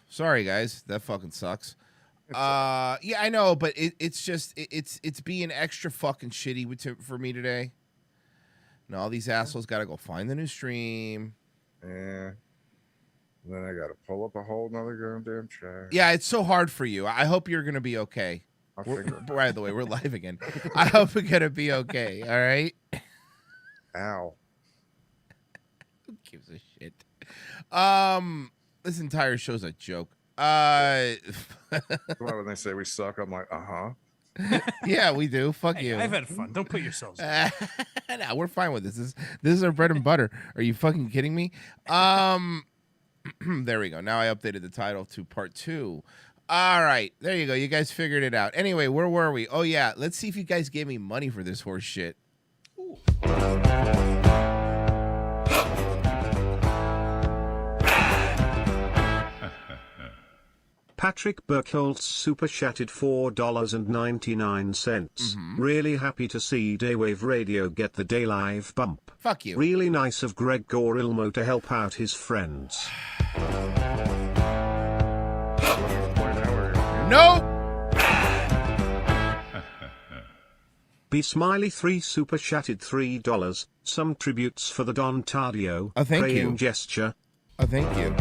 Sorry guys, that fucking sucks. Yeah, I know, but it's just it's being extra fucking shitty for me today. And all these assholes got to go find the new stream. Yeah. And then I got to pull up a whole nother goddamn chat. Yeah, it's so hard for you. I hope you're gonna be okay. By the way, we're live again. I hope we're gonna be okay. All right. Ow. Who gives a shit? This entire show's a joke. Well, when they say we suck, I'm like, Yeah, we do. Fuck hey, you. I've had fun. Don't put yourselves in. No, we're fine with this. This is our bread and butter. Are you fucking kidding me? There we go. Now I updated the title to part 2. All right. There you go. You guys figured it out. Anyway, where were we? Oh, yeah. Let's see if you guys gave me money for this horse shit. Ooh. Patrick Burkholtz super chatted $4.99. Really happy to see Daywave Radio get the Day Live bump. Fuck you. Really nice of Greg Gorilmo to help out his friends. Nope. B Smiley 3 super chatted $3. Some tributes for the Don Tadio. Oh, thank praying you. gesture. Oh, thank you.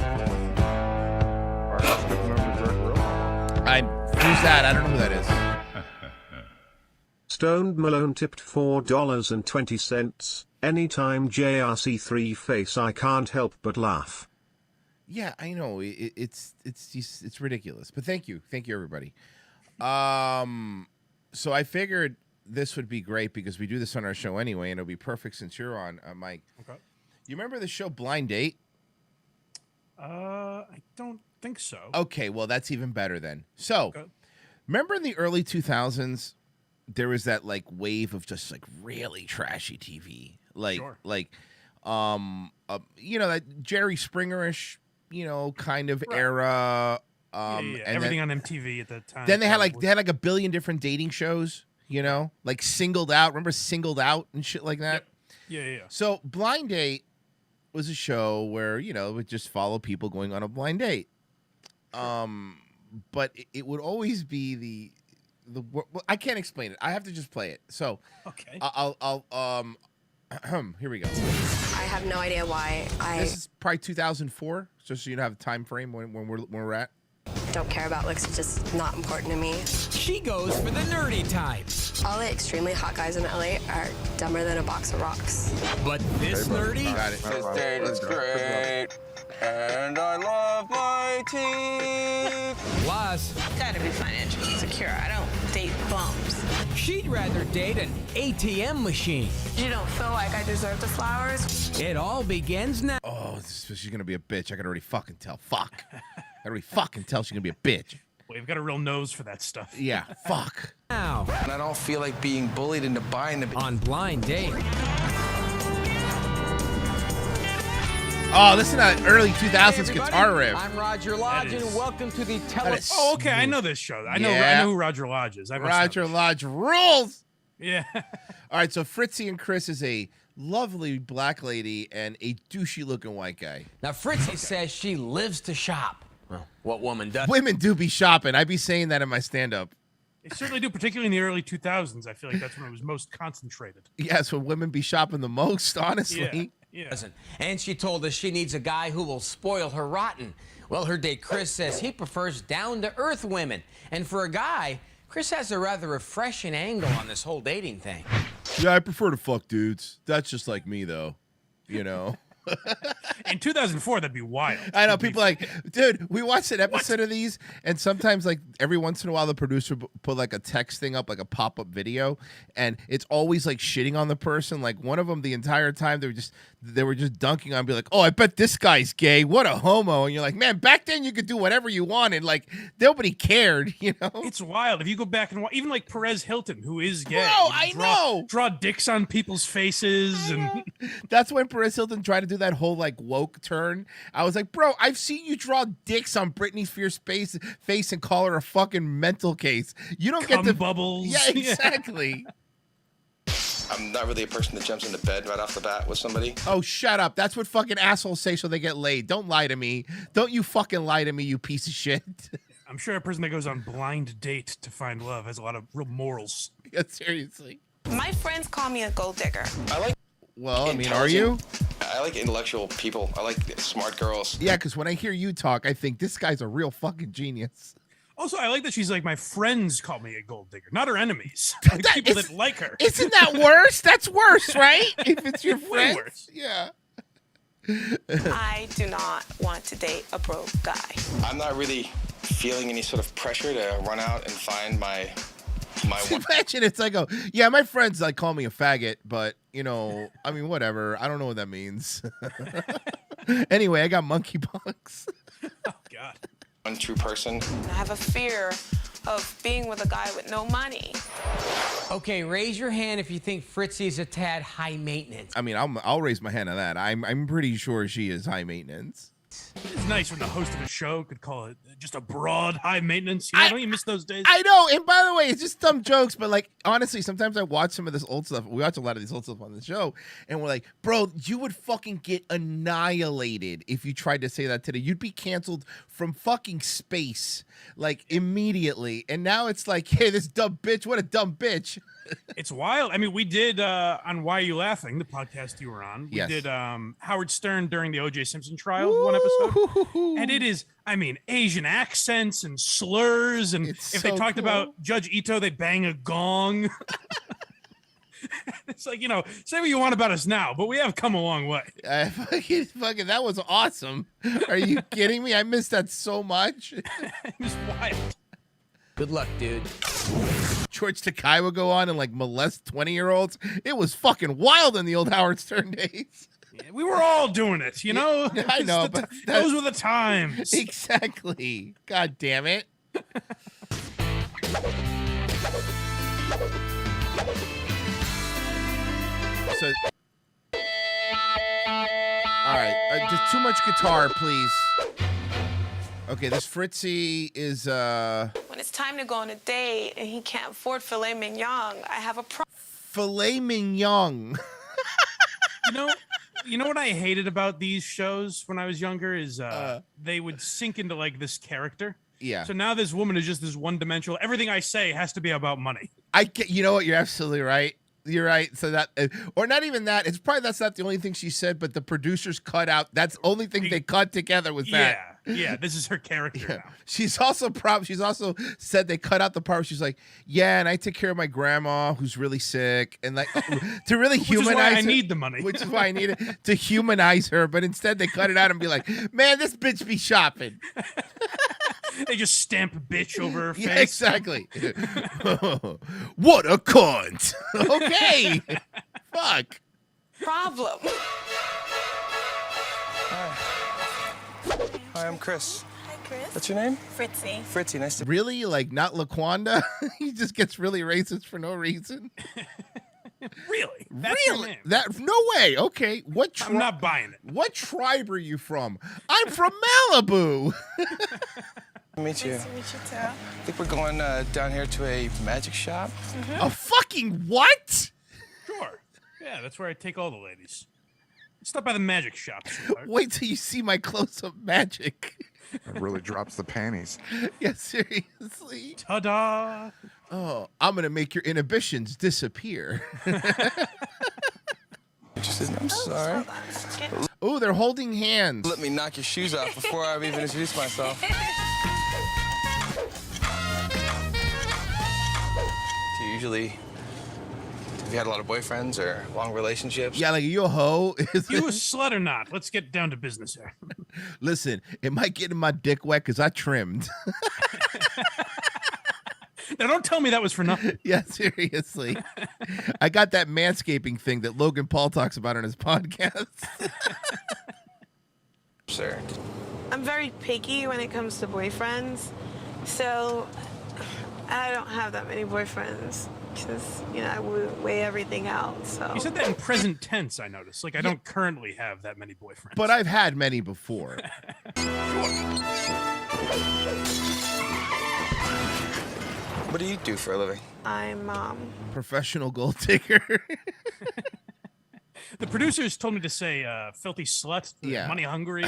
Who's that? I don't know who that is. Stoned Malone tipped $4.20. Anytime JRC3 face, I can't help but laugh. Yeah, I know. It's ridiculous. But thank you everybody. So I figured this would be great because we do this on our show anyway, and it'll be perfect since you're on, Mike. Okay. You remember the show Blind Date? I don't think so. Okay, well that's even better then. So, remember in the early 2000s, there was that like wave of just like really trashy TV, like you know, that Jerry Springer-ish, you know, kind of era. And everything on MTV at that time. Then they had like a billion different dating shows, you know, like Singled Out. Remember Singled Out and shit like that? Yep. Yeah. So Blind Date was a show where, you know, it would just follow people going on a blind date. But it would always be I can't explain it. I have to just play it. So okay, I'll here we go. I have no idea why This is probably 2004, just so you have a time frame when we're at. don't care about looks. It's just not important to me. She goes for the nerdy type. All the extremely hot guys in LA are dumber than a box of rocks. But this nerdy? Got it. This date is great, and I love my teeth. Plus, gotta be financially secure. I don't date bums. She'd rather date an ATM machine. You don't feel like I deserve the flowers? It all begins now. Oh, she's gonna be a bitch. I can already fucking tell. Fuck. I already fucking tell she's gonna be a bitch. Well, you've got a real nose for that stuff. Yeah, fuck. Now. And I don't feel like being bullied into buying the... On Blind Date. Oh, this is an early 2000s guitar riff. I'm Roger Lodge, and welcome to the Oh, okay, I know this show. I know who Roger Lodge is. Roger Lodge rules. Yeah. All right, so Fritzy and Chris is a lovely black lady and a douchey looking white guy. Now, Fritzy says she lives to shop. Well, what woman does? Women do be shopping. I be saying that in my stand-up. They certainly do, particularly in the early 2000s. I feel like that's when it was most concentrated. Yes, when women be shopping the most, honestly. Yeah. And she told us she needs a guy who will spoil her rotten. Well, her date Chris says he prefers down-to-earth women. And for a guy, Chris has a rather refreshing angle on this whole dating thing. Yeah, I prefer to fuck dudes. That's just like me, though. You know? In 2004, that'd be wild. I know, people like, dude, we watched an episode of these, and sometimes, like, every once in a while, the producer put, like, a text thing up, like a pop-up video, and it's always, like, shitting on the person. Like, one of them, the entire time, they were just dunking on, be like, oh, I bet this guy's gay. What a homo. And you're like, man, back then you could do whatever you wanted. Like, nobody cared, you know? It's wild. If you go back and watch, even, like, Perez Hilton, who is gay. Bro, I know. Draw dicks on people's faces. And that's when Perez Hilton tried to do that whole, like, woke turn. I was like, bro, I've seen you draw dicks on Britney Spears' face and call her a fucking mental case. You don't get to bubbles. Yeah, exactly. I'm not really a person that jumps into bed right off the bat with somebody. Oh, shut up. That's what fucking assholes say so they get laid. Don't lie to me. Don't you fucking lie to me, you piece of shit. I'm sure a person that goes on blind date to find love has a lot of real morals. Yeah, seriously. My friends call me a gold digger. I like Well, I mean, are you? I like intellectual people. I like smart girls. Yeah, because when I hear you talk, I think this guy's a real fucking genius. Also, I like that she's like, my friends call me a gold digger, not her enemies. Like That people is- that like her. Isn't that worse? That's worse, right? If it's your Way friend. worse. Yeah. I do not want to date a broke guy. I'm not really feeling any sort of pressure to run out and find my one. Imagine it's like, oh, yeah, my friends like call me a faggot, but you know, I mean, whatever. I don't know what that means. Anyway, I got monkeypox. Oh, God. One true person. I have a fear of being with a guy with no money. Okay, raise your hand if you think Fritzy's a tad high maintenance. I mean, I'll raise my hand on that. I'm pretty sure she is high maintenance. It's nice when the host of a show could call it just a broad high maintenance. You know, don't you miss those days? I know, and by the way, it's just dumb jokes, but like honestly, sometimes I watch some of this old stuff. We watch a lot of these old stuff on the show, and we're like, bro, you would fucking get annihilated if you tried to say that today. You'd be canceled from fucking space, like immediately. And now it's like, hey, this dumb bitch, what a dumb bitch. It's wild. I mean, we did on Why Are You Laughing, the podcast you were on. We Yes. did Howard Stern during the O.J. Simpson trial, one episode. And it is, I mean, Asian accents and slurs. And It's if they so talked cool. about Judge Ito, they'd bang a gong. It's like, you know, say what you want about us now, but we have come a long way. Fucking, that was awesome. Are you kidding me? I missed that so much. It was wild. Good luck, dude. George Takei would go on and like molest 20-year-olds. It was fucking wild in the old Howard Stern days. Yeah, we were all doing it, you know? Yeah, I It's know, the but ti- that- those were the times. Exactly. God damn it. So, all right, just too much guitar, please. Okay, this Fritzy is When it's time to go on a date and he can't afford filet mignon, I have a problem. filet mignon. You know what I hated about these shows when I was younger is they would sink into like this character. Yeah. So now this woman is just this one-dimensional. Everything I say has to be about money. I get, you know what? You're absolutely right. You're right. So that, or not even that. It's probably that's not the only thing she said, but the producers cut out. That's the only thing they cut together was that. Yeah. This is her character now. She's also She's also said they cut out the part where she's like, yeah, and I take care of my grandma who's really sick, and like to really Which is humanize. why I her, need the money. Which is why I need it to humanize her, but instead they cut it out and be like, man, this bitch be shopping. They just stamp bitch over her face. Yeah, exactly. What a cunt. Okay. Fuck. Problem. Hi, I'm Chris. Hi, Chris. What's your name? Fritzy. Fritzy. Nice to Really? Like not Laquanda? He just gets really racist for no reason. Really? That's your Really? name. That no way. Okay. What I'm not buying it. What tribe are you from? I'm from Malibu. meet you. Nice to meet you too. I think we're going down here to a magic shop. A fucking what? Sure. Yeah, that's where I take all the ladies. Stop by the magic shop, sweetheart. Wait till you see my close-up magic. It really drops the panties. Yeah, seriously. Ta-da! Oh, I'm gonna make your inhibitions disappear. I'm sorry. Oh, they're holding hands. Let me knock your shoes off before I've even introduced myself. Do you usually have you had a lot of boyfriends or long relationships? Yeah, like, are you a hoe? You a slut or not? Let's get down to business here. Listen, it might get in my dick wet because I trimmed. Now, don't tell me that was for nothing. Yeah, seriously. I got that manscaping thing that Logan Paul talks about on his podcast. Sir. I'm very picky when it comes to boyfriends, so I don't have that many boyfriends because, you know, I weigh everything out, so. You said that in present tense, I noticed. Like, I don't currently have that many boyfriends. But I've had many before. What do you do for a living? I'm Professional gold digger. The producers told me to say filthy slut, Yeah. money hungry.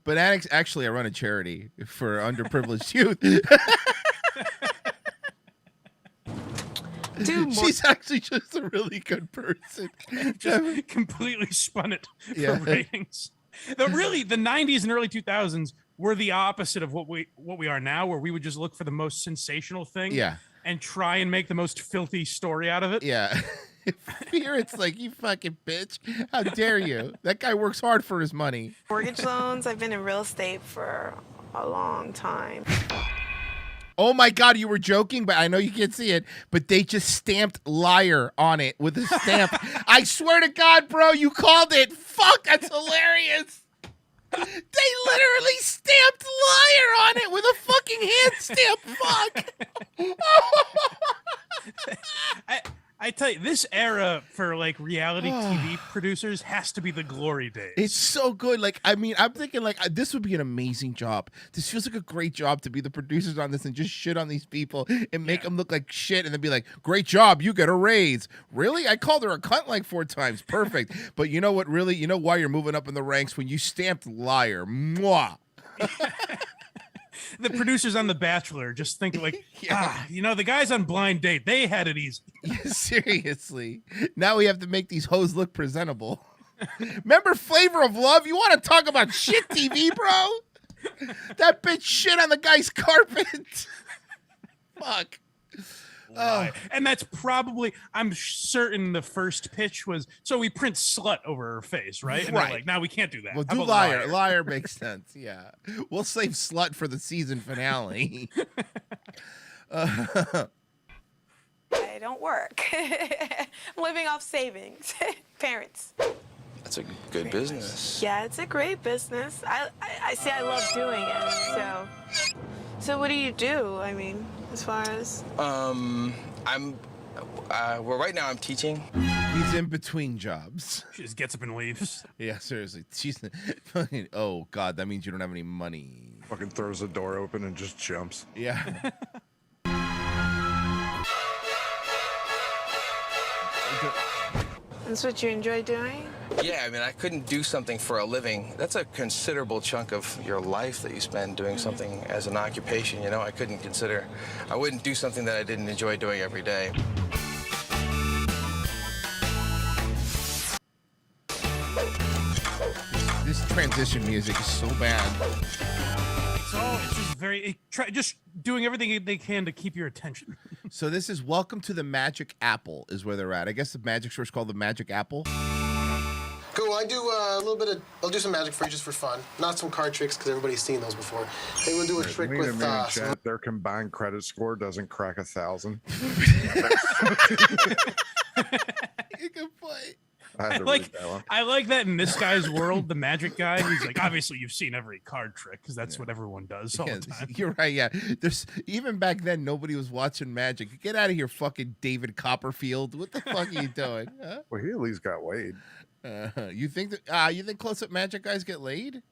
But actually, I run a charity for underprivileged youth. Dude, She's actually just a really good person. Just completely spun it Yeah. for ratings. The 90s and early 2000s were the opposite of what we are now, where we would just look for the most sensational thing Yeah. and try and make the most filthy story out of it. Yeah. Here it's like, you fucking bitch. How dare you? That guy works hard for his money. mortgage loans. I've been in real estate for a long time. Oh my God, you were joking, but I know you can't see it, but they just stamped liar on it with a stamp. I swear to God, bro, you called it. Fuck, that's hilarious. They literally stamped liar on it with a fucking hand stamp. Fuck. I tell you, this era for like reality TV producers has to be the glory days. It's so good. Like, I mean, I'm thinking like this would be an amazing job. This feels like a great job to be the producers on this and just shit on these people and make them look like shit and then be like, great job, you get a raise. Really? I called her a cunt like 4 times. Perfect. But you know what, really? You know why you're moving up in the ranks? When you stamped liar. Mwah. The producers on The Bachelor just think like, the guys on Blind Date, they had it easy. Yeah, seriously. Now we have to make these hoes look presentable. Remember Flavor of Love? You want to talk about shit TV, bro? That bitch shit on the guy's carpet. Fuck. And that's probably, I'm certain the first pitch was, so we print slut over her face, right? And Right. they're like, no, we can't do that. Well, How do about liar. Liar makes sense. Yeah. We'll save slut for the season finale. I don't work. I'm living off savings. Parents. That's a good business. Yeah, it's a great business. I see. I love doing it. So what do you do? I mean, as far as Well, right now I'm teaching. He's in between jobs. She just gets up and leaves. Yeah, seriously. She's fucking. Oh God, that means you don't have any money. Fucking throws the door open and just jumps. Yeah. that's what you enjoy doing? Yeah, I mean, I couldn't do something for a living. That's a considerable chunk of your life that you spend doing something as an occupation, you know? I wouldn't do something that I didn't enjoy doing every day. This transition music is so bad. It's just just doing everything they can to keep your attention. So this is Welcome to the Magic Apple is where they're at. I guess the magic store's called the Magic Apple. Cool, I do a little bit of, I'll do some magic for you just for fun. Not some card tricks, because everybody's seen those before. They will do a trick with, their combined credit score doesn't crack 1,000. Good point. I like that in this guy's world, the magic guy. He's like, obviously you've seen every card trick because that's what everyone does all the time. You're right. Yeah, there's even back then nobody was watching magic. Get out of here, fucking David Copperfield. What the fuck are you doing? Huh? Well, he at least got laid. You think that? You think close-up magic guys get laid?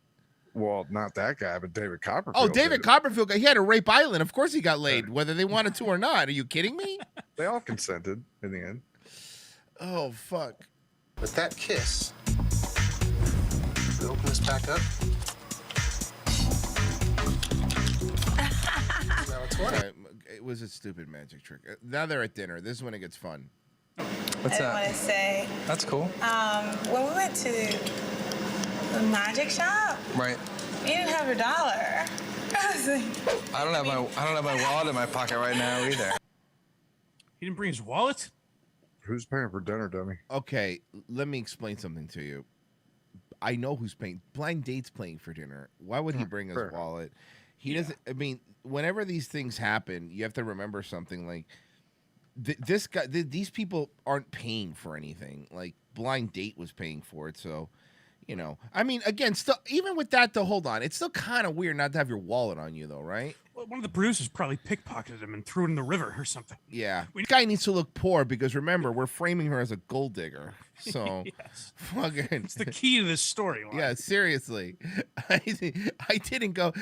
Well, not that guy, but David Copperfield. Oh, David did. Copperfield. He had a rape island. Of course he got laid, whether they wanted to or not. Are you kidding me? They all consented in the end. Oh fuck. with that kiss. We open this back up. Now it's one. It was a stupid magic trick. Now they're at dinner. This is when it gets fun. What's I want to say, That's cool. when we went to the magic shop, Right. you didn't have your dollar. I was like, I don't have my wallet in my pocket right now either. He didn't bring his wallet? Who's paying for dinner, dummy? Okay, let me explain something to you. I know who's paying. Blind Date's paying for dinner. Why would he bring his fair. wallet? He doesn't. I mean, whenever these things happen, you have to remember something. Like this guy, these people aren't paying for anything. Like Blind Date was paying for it, so you know. I mean, again, still, even with that, though, hold on, it's still kind of weird not to have your wallet on you, though, right? Well, one of the producers probably pickpocketed him and threw it in the river or something. Yeah. This guy needs to look poor because remember, we're framing her as a gold digger. So Yes. fucking It's the key to this storyline. yeah, seriously. I didn't go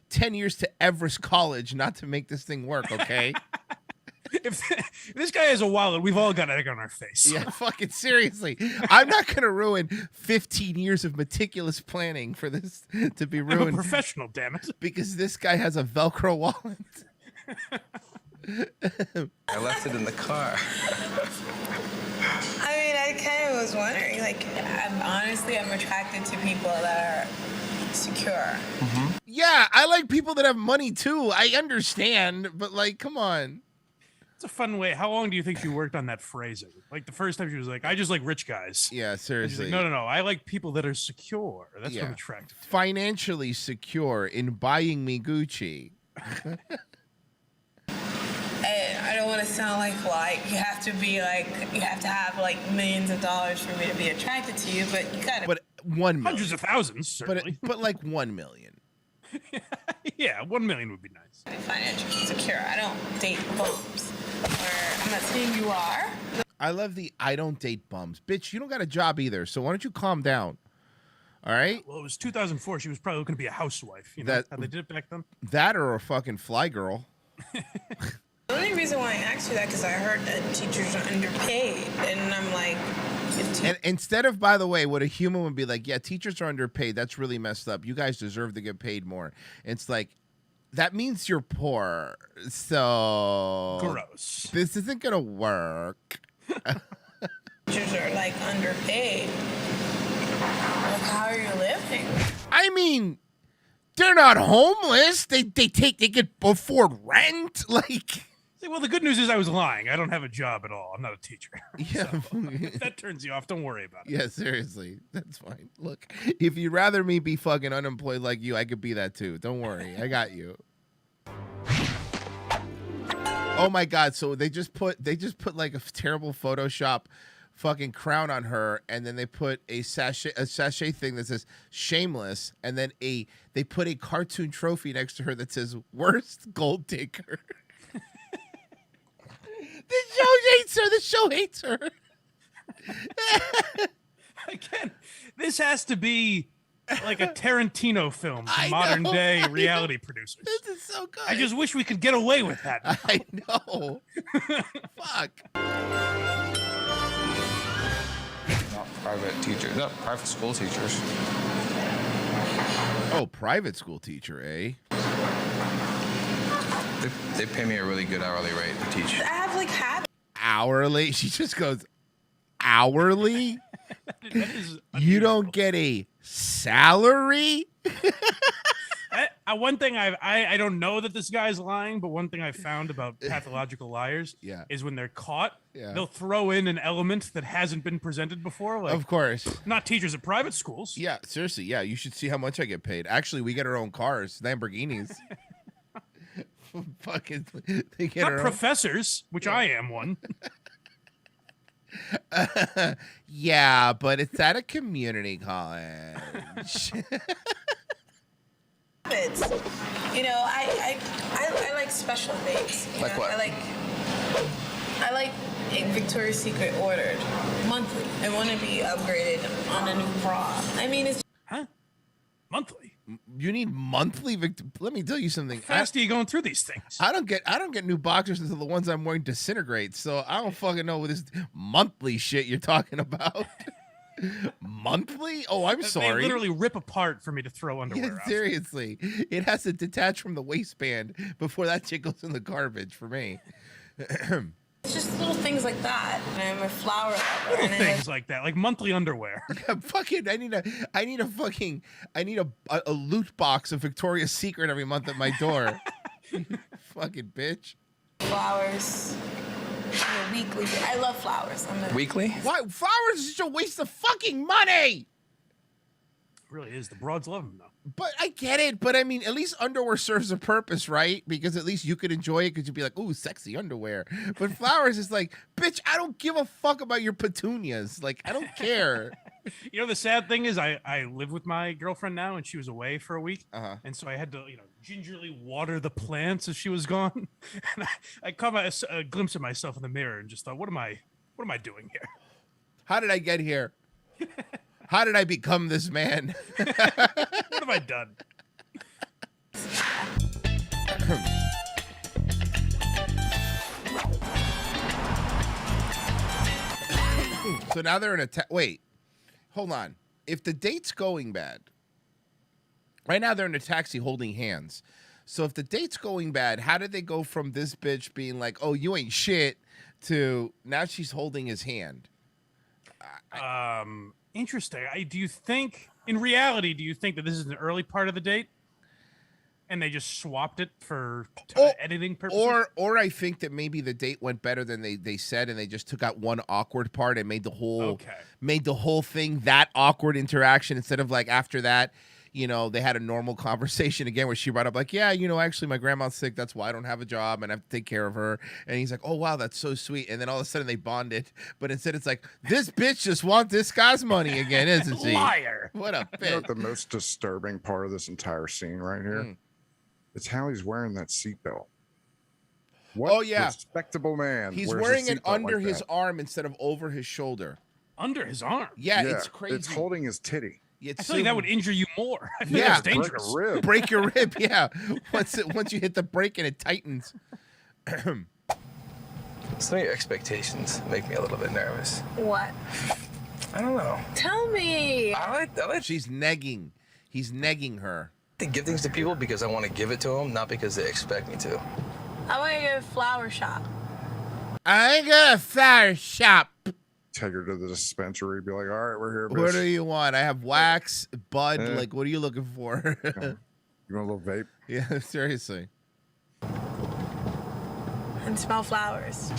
10 years to Everest College not to make this thing work, okay? If this guy has a wallet, we've all got egg on our face. Yeah, fucking seriously. I'm not going to ruin 15 years of meticulous planning for this to be I'm a ruined professional, damn it. because this guy has a Velcro wallet. I left it in the car. I mean, I kind of was wondering. Like, I'm attracted to people that are secure. Yeah, I like people that have money too. I understand, but like, come on. It's a fun way. How long do you think she worked on that phrasing? Like the first time she was like, I just like rich guys. Yeah, And she's seriously. like, no. I like people that are secure. That's what I'm Yeah. attracted to. Financially secure in buying me Gucci. And I don't want to sound like you have to be like, you have to have like millions of dollars for me to be attracted to you, but you gotta. But 1 million. Hundreds of thousands, But certainly. but like 1 million. Yeah, 1 million would be nice. Be financially secure. I don't date bums. Or I'm not saying you are. I love the I don't date bums. Bitch, you don't got a job either, so why don't you calm down? All right? Well, it was 2004. She was probably looking to be a housewife. You know That- how they did it back then? That or a fucking fly girl. The only reason why I asked you that because I heard that teachers are underpaid, and I'm like, And instead of, by the way, what a human would be like, yeah, teachers are underpaid. That's really messed up. You guys deserve to get paid more. It's like, that means you're poor. So Gross. this isn't gonna work. teachers are like underpaid. Like, how are you living? I mean, they're not homeless. They can afford rent. Like, See, well, the good news is I was lying. I don't have a job at all. I'm not a teacher. yeah. If that turns you off, don't worry about it. Yeah, seriously. That's fine. Look, if you'd rather me be fucking unemployed like you, I could be that too. Don't worry. I got you. Oh my god, so they just put like a terrible Photoshop fucking crown on her, and then they put a sachet thing that says shameless, and then they put a cartoon trophy next to her that says worst gold digger. The show hates her. Again, this has to be like a Tarantino film for I modern know, day I reality producers. This is so good. I just wish we could get away with that. I know. Fuck. Not private teachers. Not private school teachers. Oh, private school teacher, eh? They pay me a really good hourly rate to teach. I have like habits. Hourly? She just goes, hourly? That is You don't get a salary? one thing I don't know that this guy's lying, but one thing I found about pathological liars Yeah. is when they're caught, Yeah. they'll throw in an element that hasn't been presented before. Like, Of course. not teachers at private schools. Yeah, seriously. Yeah, you should see how much I get paid. Actually, we get our own cars, Lamborghinis. Fucking, they get Not our own. professors, which I am one. Yeah, but it's at a community college. You know, I like special things. You Like know? what? I like a Victoria's Secret ordered monthly. I want to be upgraded on a new bra. I mean, it's Huh? Monthly? You need monthly. Let me tell you something. How fast are you going through these things? I don't get new boxers until the ones I'm wearing disintegrate. So I don't fucking know what this monthly shit you're talking about. Monthly? Oh, I'm They sorry. literally rip apart for me to throw Yeah, underwear out. seriously, it has to detach from the waistband before that shit goes in the garbage for me. just little things like that. And I'm a flower lover. And I Things like that, like monthly underwear. Fucking, I need a loot box of Victoria's Secret every month at my door. Fucking bitch. flowers. Weekly. I love flowers. Weekly? Why? Flowers is just a waste of fucking money. It really is. The broads love them, though. But I get it. But I mean, at least underwear serves a purpose, right? Because at least you could enjoy it because you'd be like, ooh, sexy underwear. But flowers is like, bitch, I don't give a fuck about your petunias. Like, I don't care. You know, the sad thing is I live with my girlfriend now, and she was away for a week. And so I had to, gingerly water the plants as she was gone. And I caught a glimpse of myself in the mirror and just thought, what am I doing here? How did I get here? How did I become this man? What have I done? So now they're in a wait, hold on. If the date's going bad, right now they're in a taxi holding hands. So if the date's going bad, how did they go from this bitch being like, "Oh, you ain't shit," to now she's holding his hand? Interesting. Do you think that this is an early part of the date? And they just swapped it for editing purposes? Or I think that maybe the date went better than they said, and they just took out one awkward part and made the whole thing that awkward interaction instead of like after that, they had a normal conversation again where she brought up like, yeah, actually my grandma's sick, that's why I don't have a job and I have to take care of her. And he's like, oh wow, that's so sweet. And then all of a sudden they bonded, but instead it's like, this bitch just wants this guy's money again, isn't she? Liar. What a bitch. You know what the most disturbing part of this entire scene right here? It's how he's wearing that seatbelt. What respectable man. He's wears wearing a it seatbelt under like his that? arm instead of over his shoulder. Under his arm? Yeah, it's crazy. It's holding his titty. I feel like that would injure you more. I feel like it's dangerous. Break your rib. Yeah. Once you hit the brake and it tightens. Some of your expectations make me a little bit nervous. What? I don't know. Tell me. I like She's negging. He's negging her. to give things to people because I want to give it to them, not because they expect me to. I want to go to a flower shop. I got a flower shop. Take her to the dispensary. Be like, all right, we're here. Bitch. What do you want? I have wax, bud. Like, what are you looking for? You want a little vape? Yeah, seriously. And smell flowers.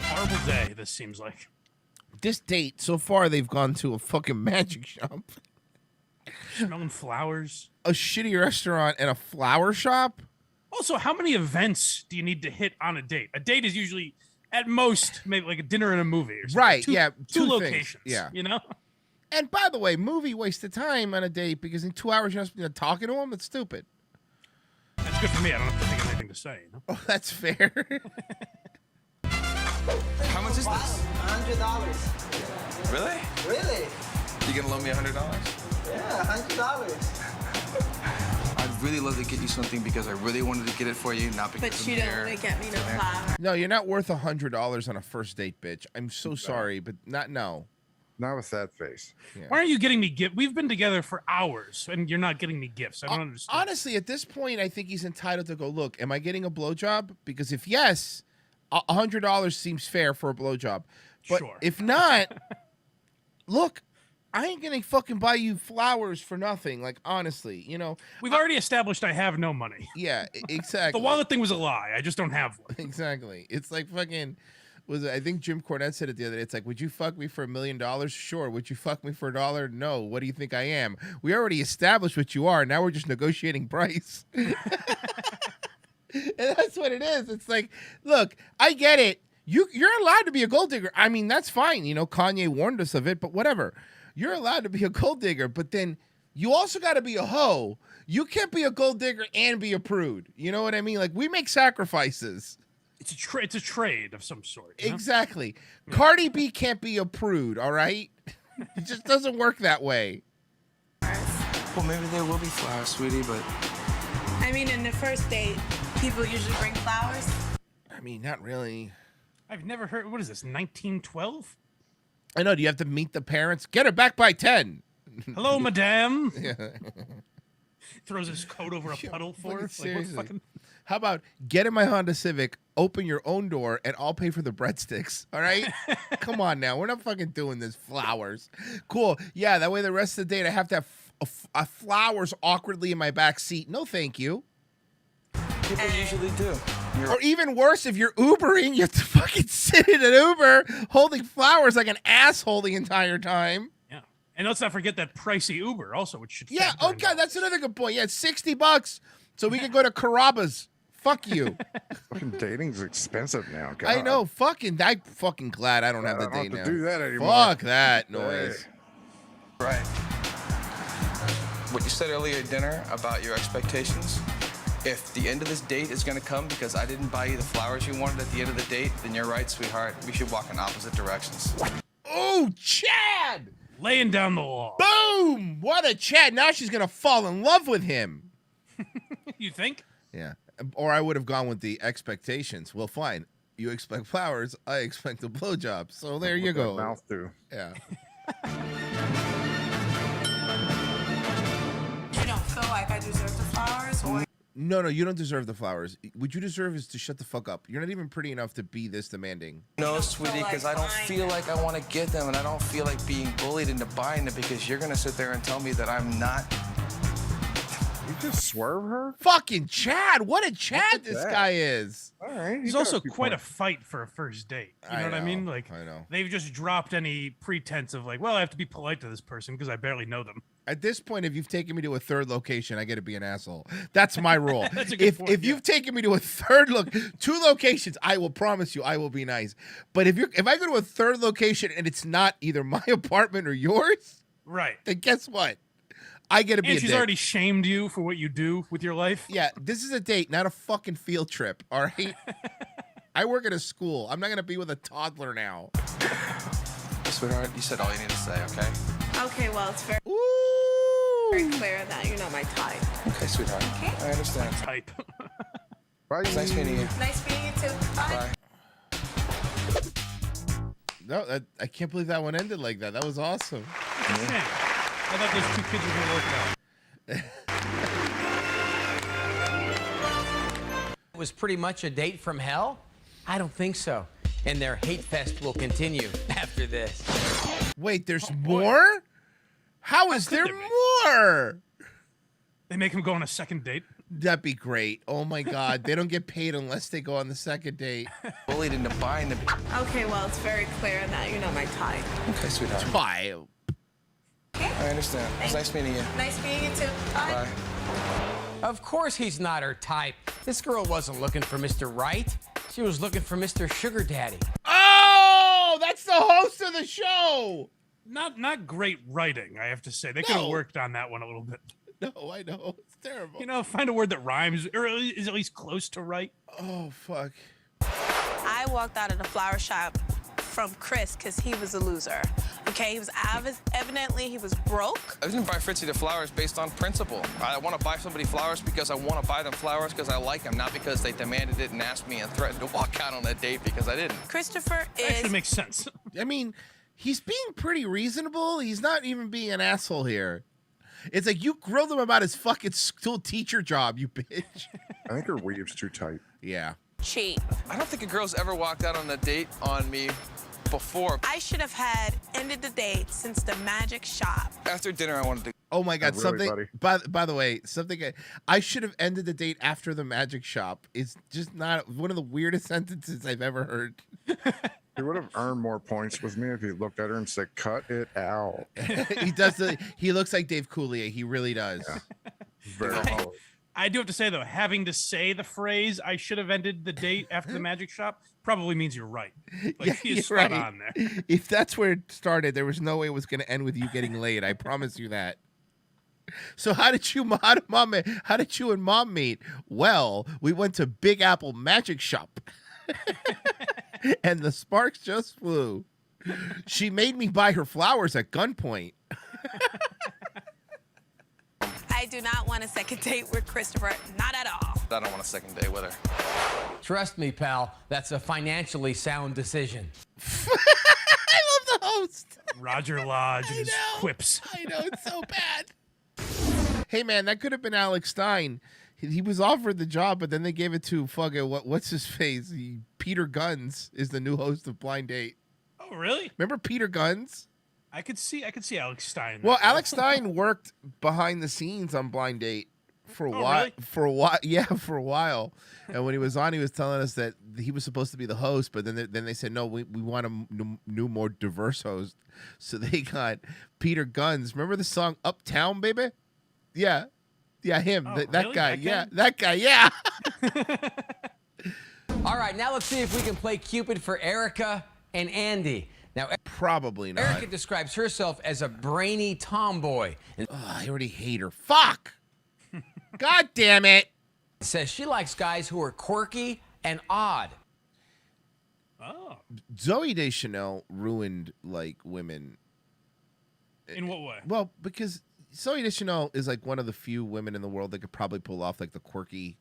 Horrible day, this seems like. This date, so far, they've gone to a fucking magic shop. Smelling flowers. A shitty restaurant and a flower shop? Also, how many events do you need to hit on a date? A date is usually, at most, maybe like a dinner and a movie or something. Right, two, yeah. Two things. locations, Yeah. you know? And by the way, movie waste of time on a date because in 2 hours you're not talking to him? That's stupid. That's good for me. I don't have to think of anything to say. You know? Oh, that's fair. How much is this? $100. Really? Really? You gonna loan me $100? Yeah, $100. I'd really love to get you something because I really wanted to get it for you, not because But I'm you don't here. want to get me no flower. No, you're not worth $100 on a first date, bitch. I'm so sorry, but no. Not with that face. Yeah. Why aren't you getting me gifts? We've been together for hours, and you're not getting me gifts. I don't understand. Honestly, at this point, I think he's entitled to go, look, am I getting a blowjob? Because if yes, $100 seems fair for a blowjob. But Sure. if not, look, I ain't gonna fucking buy you flowers for nothing. Like, honestly, you know. We've already established I have no money. Yeah, exactly. The wallet thing was a lie. I just don't have one. Exactly. It's like fucking. I think Jim Cornette said it the other day. It's like, would you fuck me for $1 million? Sure. Would you fuck me for $1? No. What do you think I am? We already established what you are. Now we're just negotiating price. And that's what it is. It's like, look, I get it. You're allowed to be a gold digger. I mean, that's fine. You know, Kanye warned us of it, but whatever. You're allowed to be a gold digger, but then you also got to be a hoe. You can't be a gold digger and be a prude. You know what I mean? Like, we make sacrifices. It's a trade of some sort. You know? Exactly. Cardi B can't be a prude, all right? It just doesn't work that way. Well, maybe there will be flowers, sweetie, but I mean, in the first date, people usually bring flowers. I mean, not really. I've never heard. What is this? 1912? I know. Do you have to meet the parents? Get her back by 10. Hello, madame. Yeah. Throws his coat over a puddle for her. Like, what fucking... How about get in my Honda Civic, open your own door, and I'll pay for the breadsticks, all right? Come on now. We're not fucking doing this. Flowers. Cool. Yeah, that way the rest of the date I have to have flowers awkwardly in my back seat. No, thank you. people usually do. Or even worse, if you're Ubering, you have to fucking sit in an Uber holding flowers like an asshole the entire time. Yeah. And let's not forget that pricey Uber also, which should Yeah, factor oh in god, that's another good point. Yeah, it's $60 so we can go to Carrabba's Fuck you. Fucking dating's expensive now. God. I know. I'm fucking glad I don't have the I don't date have now. to do that anymore. Fuck that noise. Right. What you said earlier at dinner about your expectations, if the end of this date is going to come because I didn't buy you the flowers you wanted at the end of the date, then you're right, sweetheart. We should walk in opposite directions. Oh, Chad! Laying down the law. Boom! What a Chad. Now she's going to fall in love with him. You think? Yeah. Or I would have gone with the expectations. Well, fine. You expect flowers. I expect a blowjob. So there you go. Mouth do. Yeah. You don't feel like I deserve the flowers, or No, you don't deserve the flowers. What you deserve is to shut the fuck up. You're not even pretty enough to be this demanding. No, sweetie, because I don't feel like I want to get them, and I don't feel like being bullied into buying them because you're going to sit there and tell me that I'm not. You just swerve her? Fucking Chad. What a Chad this guy is. All right. He's also quite a fight for a first date. You know what I mean? Like, I know. They've just dropped any pretense of like, well, I have to be polite to this person because I barely know them. At this point, if you've taken me to a third location, I get to be an asshole. That's my rule. That's a good point, if you've taken me to a two locations, I will promise you I will be nice. But if I go to a third location and it's not either my apartment or yours, right? Then guess what? I get to be And a she's dick. already shamed you for what you do with your life. Yeah, this is a date, not a fucking field trip. All right. I work at a school. I'm not gonna be with a toddler now. Sweetheart, you said all you need to say, okay? okay, well, it's very clear that you're not my type. Okay, sweetheart. Okay. I understand. Type. Bye. It's nice meeting you. Nice meeting you too. Bye. No, I can't believe that one ended like that. That was awesome. Man, I thought those two kids were gonna work out. It was pretty much a date from hell? I don't think so. And their hate fest will continue after this. Wait, there's more? How is there more? They make him go on a second date. That'd be great. Oh my God. They don't get paid unless they go on the second date. Bullied into buying them. Okay, well, it's very clear that you're not my type. Okay, sweetheart. Why? I understand. It's nice meeting you. Nice meeting you too. Bye. Of course he's not her type. This girl wasn't looking for Mr. Right. She was looking for Mr. Sugar Daddy. Oh, that's the host of the show. Not great writing, I have to say. They could have worked on that one a little bit. No, I know. It's terrible. You know, find a word that rhymes or is at least close to right. Oh, fuck. I walked out of the flower shop from Chris because he was a loser. Okay, he was evidently he was broke. I didn't buy Fritzy the flowers based on principle. I want to buy somebody flowers because I want to buy them flowers because I like them, not because they demanded it and asked me and threatened to walk out on that date because I didn't. Christopher is. Actually makes sense. I mean, he's being pretty reasonable. He's not even being an asshole here. It's like you grilled him about his fucking school teacher job, you bitch. I think her weave's too tight. Yeah. Cheap. I don't think a girl's ever walked out on a date on me before. I should have had ended the date since the magic shop. After dinner, I wanted to. Oh my God! really, Something. By the way, something I should have ended the date after the magic shop. It's just not one of the weirdest sentences I've ever heard. He would have earned more points with me if he looked at her and said, "Cut it out." He does. He looks like Dave Coulier. He really does. Yeah. Very hard. I do have to say, though, having to say the phrase, I should have ended the date after the magic shop, probably means you're right. Like, Yeah, he is you're spot right. on there. If that's where it started, there was no way it was going to end with you getting laid. I promise you that. So how did you and mom meet? Well, we went to Big Apple Magic Shop. And the sparks just flew. She made me buy her flowers at gunpoint. I do not want a second date with Christopher. Not at all. I don't want a second date with her. Trust me, pal, that's a financially sound decision. I love the host. Roger Lodge and his quips. I know, it's so bad. Hey, man, that could have been Alex Stein. He was offered the job, but then they gave it to fucking, what's his face? Peter Guns is the new host of Blind Date. Oh, really? Remember Peter Guns? I could see Alex Stein. Well, Alex Stein worked behind the scenes on Blind Date for a while. Really? For a while, yeah, for a while. And when he was on, he was telling us that he was supposed to be the host, but then they said no, we want a new, more diverse host. So they got Peter Guns. Remember the song "Uptown, Baby"? Yeah, him. Oh, that really? guy. That Yeah, guy? that guy. Yeah. All right, now let's see if we can play Cupid for Erica and Andy. Now, probably not. Erica describes herself as a brainy tomboy. And I already hate her. Fuck. God damn it. Says she likes guys who are quirky and odd. Oh. Zoe Deschanel ruined like women. In what way? Well, because Zoe Deschanel is like one of the few women in the world that could probably pull off like the quirky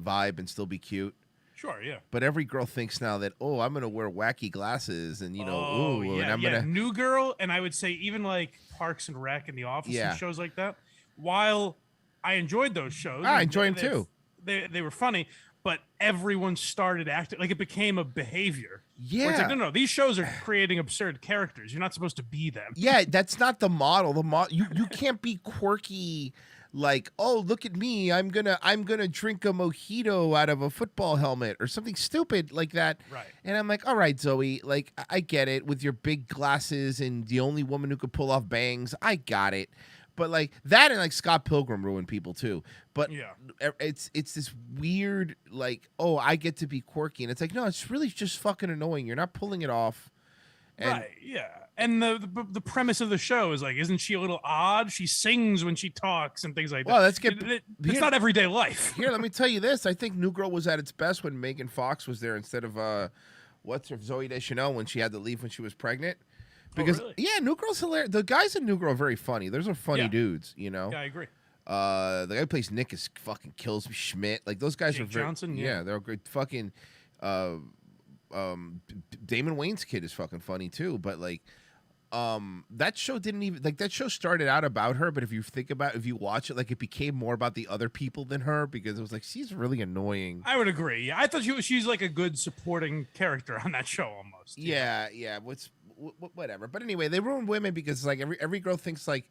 vibe and still be cute. Sure, yeah. But every girl thinks now that, oh, I'm gonna wear wacky glasses and and I'm gonna New Girl, and I would say even like Parks and Rec and The Office and shows like that. While I enjoyed those shows, I enjoy them too. They were funny, but everyone started acting like it became a behavior. Yeah, where it's like, no, these shows are creating absurd characters. You're not supposed to be them. Yeah, that's not the model. You can't be quirky. Like, oh, look at me, I'm gonna drink a mojito out of a football helmet or something stupid like that. Right. And I'm like, all right, Zoe, like I get it with your big glasses and the only woman who could pull off bangs. I got it. But like that and like Scott Pilgrim ruined people too. But yeah, it's this weird like, oh, I get to be quirky, and it's like, no, it's really just fucking annoying. You're not pulling it off. And right. Yeah. And the premise of the show is like, isn't she a little odd? She sings when she talks and things like that. Well, let's get. It's not everyday life. Here, let me tell you this. I think New Girl was at its best when Megan Fox was there instead of Zoe Deschanel when she had to leave when she was pregnant. Because yeah, New Girl's hilarious. The guys in New Girl are very funny. Those are funny dudes, you know. Yeah, I agree. The guy who plays Nick is fucking kills me. Schmidt, like those guys Jake are very. Johnson, yeah, they're great. Fucking Damon Wayans kid is fucking funny too. But like, that show didn't even like that show started out about her, but if you watch it, like it became more about the other people than her because it was like she's really annoying. I would agree. Yeah, I thought she's like a good supporting character on that show almost. Yeah. Whatever. But anyway, they ruin women because like every girl thinks like,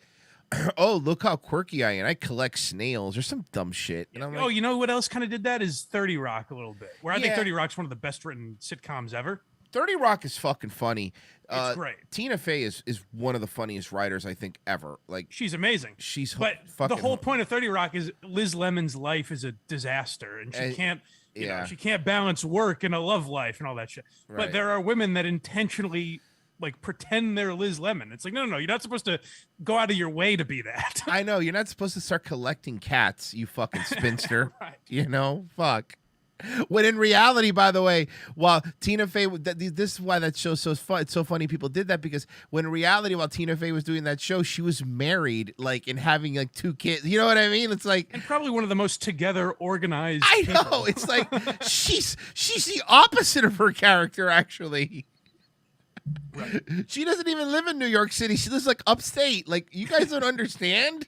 oh, look how quirky I am. I collect snails or some dumb shit. And I'm like, oh, you know what else kind of did that is 30 Rock a little bit. Where I think 30 Rock's one of the best written sitcoms ever. 30 Rock is fucking funny. It's great. Tina Fey is one of the funniest writers I think ever. Like she's amazing. But the whole point of 30 Rock is Liz Lemon's life is a disaster, and she can't. You know, she can't balance work and a love life and all that shit. Right. But there are women that intentionally like pretend they're Liz Lemon. It's like, no, you're not supposed to go out of your way to be that. I know. You're not supposed to start collecting cats, you fucking spinster. Right. You know? Fuck. When in reality, by the way, while Tina Fey, this is why that show's so fun. It's so funny people did that because when in reality, while Tina Fey was doing that show, she was married, like, and having like 2 kids. You know what I mean? It's like, and probably one of the most together, organized. I know. people. It's like she's the opposite of her character, actually. Right. She doesn't even live in New York City. She lives like upstate. Like, you guys don't understand.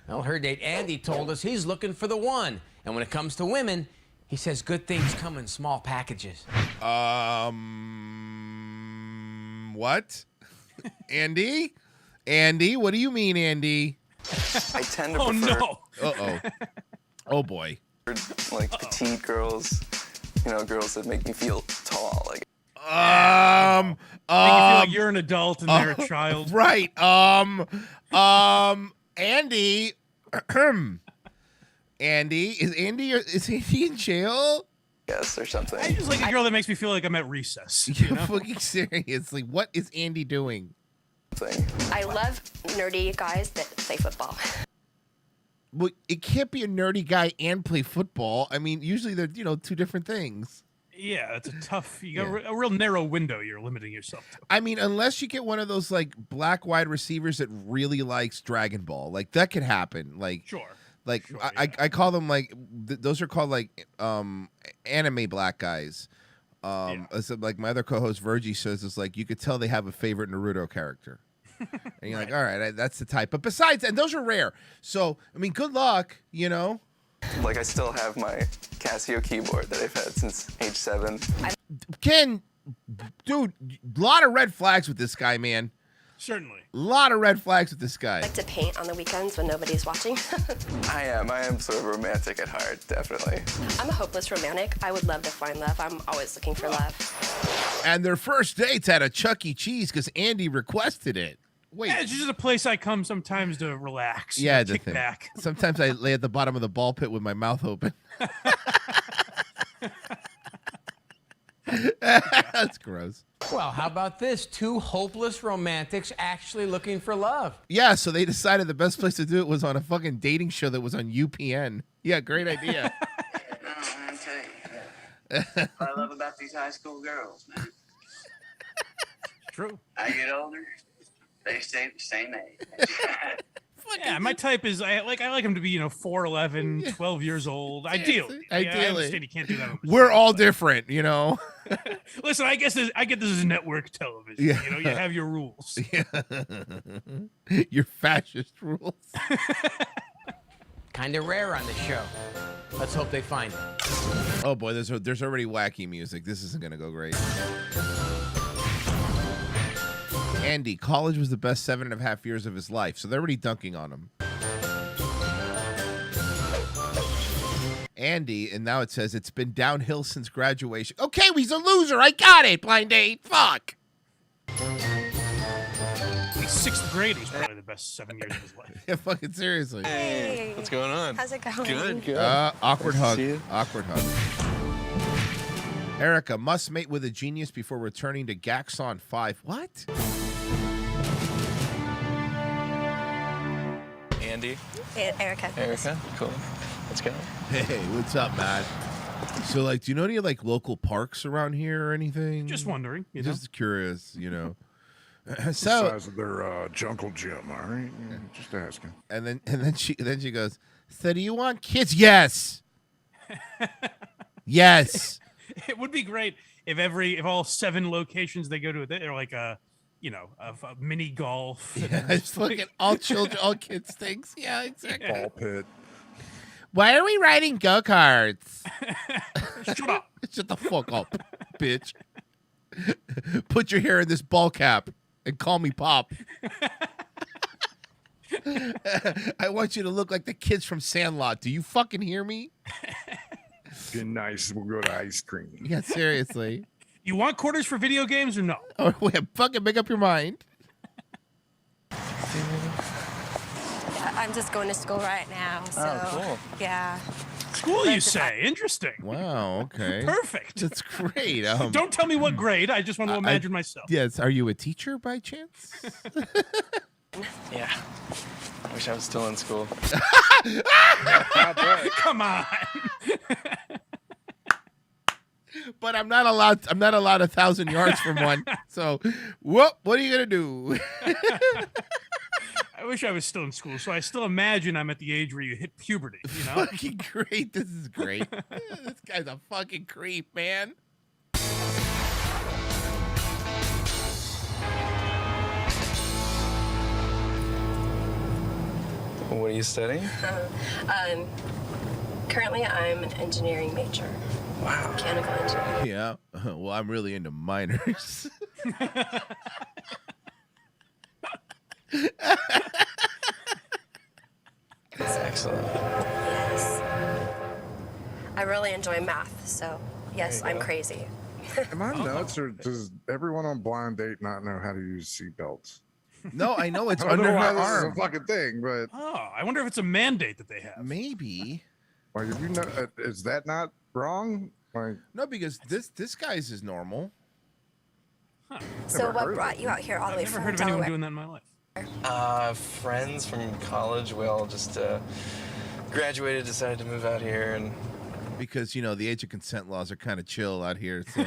Well, her date Andy told us he's looking for the one. And when it comes to women, he says good things come in small packages. What? Andy? Andy? What do you mean, Andy? I tend to prefer... no. Uh-oh. Oh, boy. Like petite girls, you know, girls that make me feel tall. Like, make you feel like you're an adult and they're a child. Right. Andy. Andy, is Andy in jail? Yes, or something. I just like a girl that makes me feel like I'm at recess. You're fucking seriously. What is Andy doing? I love nerdy guys that play football. Well, it can't be a nerdy guy and play football. I mean, usually they're, 2 different things. Yeah, that's a tough. You got a real narrow window you're limiting yourself to. I mean, unless you get one of those like black wide receivers that really likes Dragon Ball, like that could happen. Like, sure. Like I call them like those are called like anime black guys. Like my other co-host Virgie says, it's like you could tell they have a favorite Naruto character. And you're like, all right, that's the type. But besides, and those are rare. So, I mean, good luck, Like, I still have my Casio keyboard that I've had since age 7. Ken, dude, a lot of red flags with this guy, man. Certainly. A lot of red flags with this guy. I like to paint on the weekends when nobody's watching. I am sort of romantic at heart, definitely. I'm a hopeless romantic. I would love to find love. I'm always looking for love. And their first date's at a Chuck E. Cheese because Andy requested it. Wait. Yeah, it's just a place I come sometimes to relax. Yeah, kick back. Sometimes I lay at the bottom of the ball pit with my mouth open. That's gross. Well, how about this? Two hopeless romantics actually looking for love. Yeah, so they decided the best place to do it was on a fucking dating show that was on UPN. Yeah, great idea. I'm telling you. What I love about these high school girls, man. True. I get older, they stay the same age. Yeah, my type is I like him to be 4'11", 12 years old. Ideally. I understand you can't do that. We're all different, Listen, I get this is network television. Yeah. You have your rules. Yeah. Your fascist rules. Kind of rare on the show. Let's hope they find it. Oh boy, there's already wacky music. This isn't gonna go great. Andy, college was the best 7.5 years of his life, so they're already dunking on him. Andy, and now it says it's been downhill since graduation. Okay, he's a loser. I got it. Blind date. Fuck. Sixth grade was probably the best 7 years of his life. Yeah, fucking seriously. Hey. What's going on? How's it going? Good. Awkward Nice to hug. see you. Awkward hug. Erica must mate with a genius before returning to Gaxon 5. What? Andy. Hey, Erica. Erica. Cool. Let's go. Hey, what's up, man? So, like, do you know any like local parks around here or anything? Just wondering. Just curious, The So, size of their jungle gym, all right? Yeah, just asking. and then she goes, so do you want kids? Yes. Yes. It would be great if all 7 locations they go to, they're like a mini golf. Yeah, it's fucking all children, all kids things. Yeah, exactly. Ball pit. Why are we riding go-karts? Shut up. Shut the fuck up, bitch. Put your hair in this ball cap and call me Pop. I want you to look like the kids from Sandlot. Do you fucking hear me? Get nice. We'll go to ice cream. Yeah, seriously. You want quarters for video games or no? Oh, wait, fucking make up your mind. Yeah, I'm just going to school right now. So, cool. Yeah. School, you say? Interesting. Wow, okay. Perfect. That's great. Don't tell me what grade. I just want to imagine myself. Yes. Are you a teacher by chance? Yeah. I wish I was still in school. Come on. But I'm not allowed 1,000 yards from one. So, what are you gonna do? I wish I was still in school, so I still imagine I'm at the age where you hit puberty. Fucking great. This is great. This guy's a fucking creep, man. What are you studying? Currently, I'm an engineering major. Wow. Mechanical engineering. Yeah. Well, I'm really into minors. Excellent. Yes. I really enjoy math, so yes, There you I'm go. crazy. Am I nuts, or does everyone on Blind Date not know how to use seatbelts? No, I know it's I don't under know her why this is arm. a fucking thing, but Oh, I wonder if it's a mandate that they have. Maybe. like, if you know, is that not wrong? Like, No, because this guy's is normal. So Never what heard of brought it. you out here all the way Never from heard of anyone Delaware? doing that in my life. Friends from college. We all just graduated, decided to move out here, and Because, the age of consent laws are kind of chill out here. So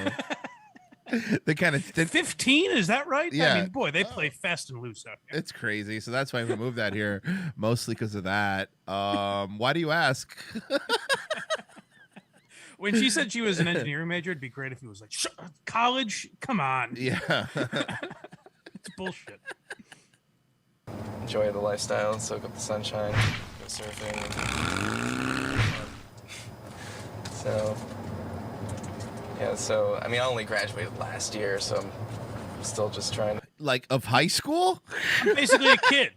they kind of 15, is that right? Yeah. I mean, boy, they play fast and loose out here. it's crazy. So that's why we moved out here, mostly because of that. Why do you ask? When she said she was an engineering major, it'd be great if he was like, college? Come on. Yeah. It's bullshit. enjoy the lifestyle, soak up the sunshine, go surfing. So, yeah, I mean, I only graduated last year, so I'm still just trying to. Like of high school? I'm basically a kid,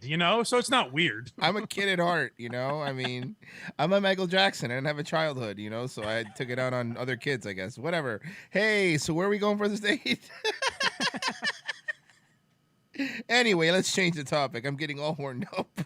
so it's not weird. I'm a kid at heart, I mean, I'm a Michael Jackson. I didn't have a childhood, so I took it out on other kids, I guess. Whatever. Hey, so where are we going for this date? Anyway, let's change the topic. I'm getting all horned up.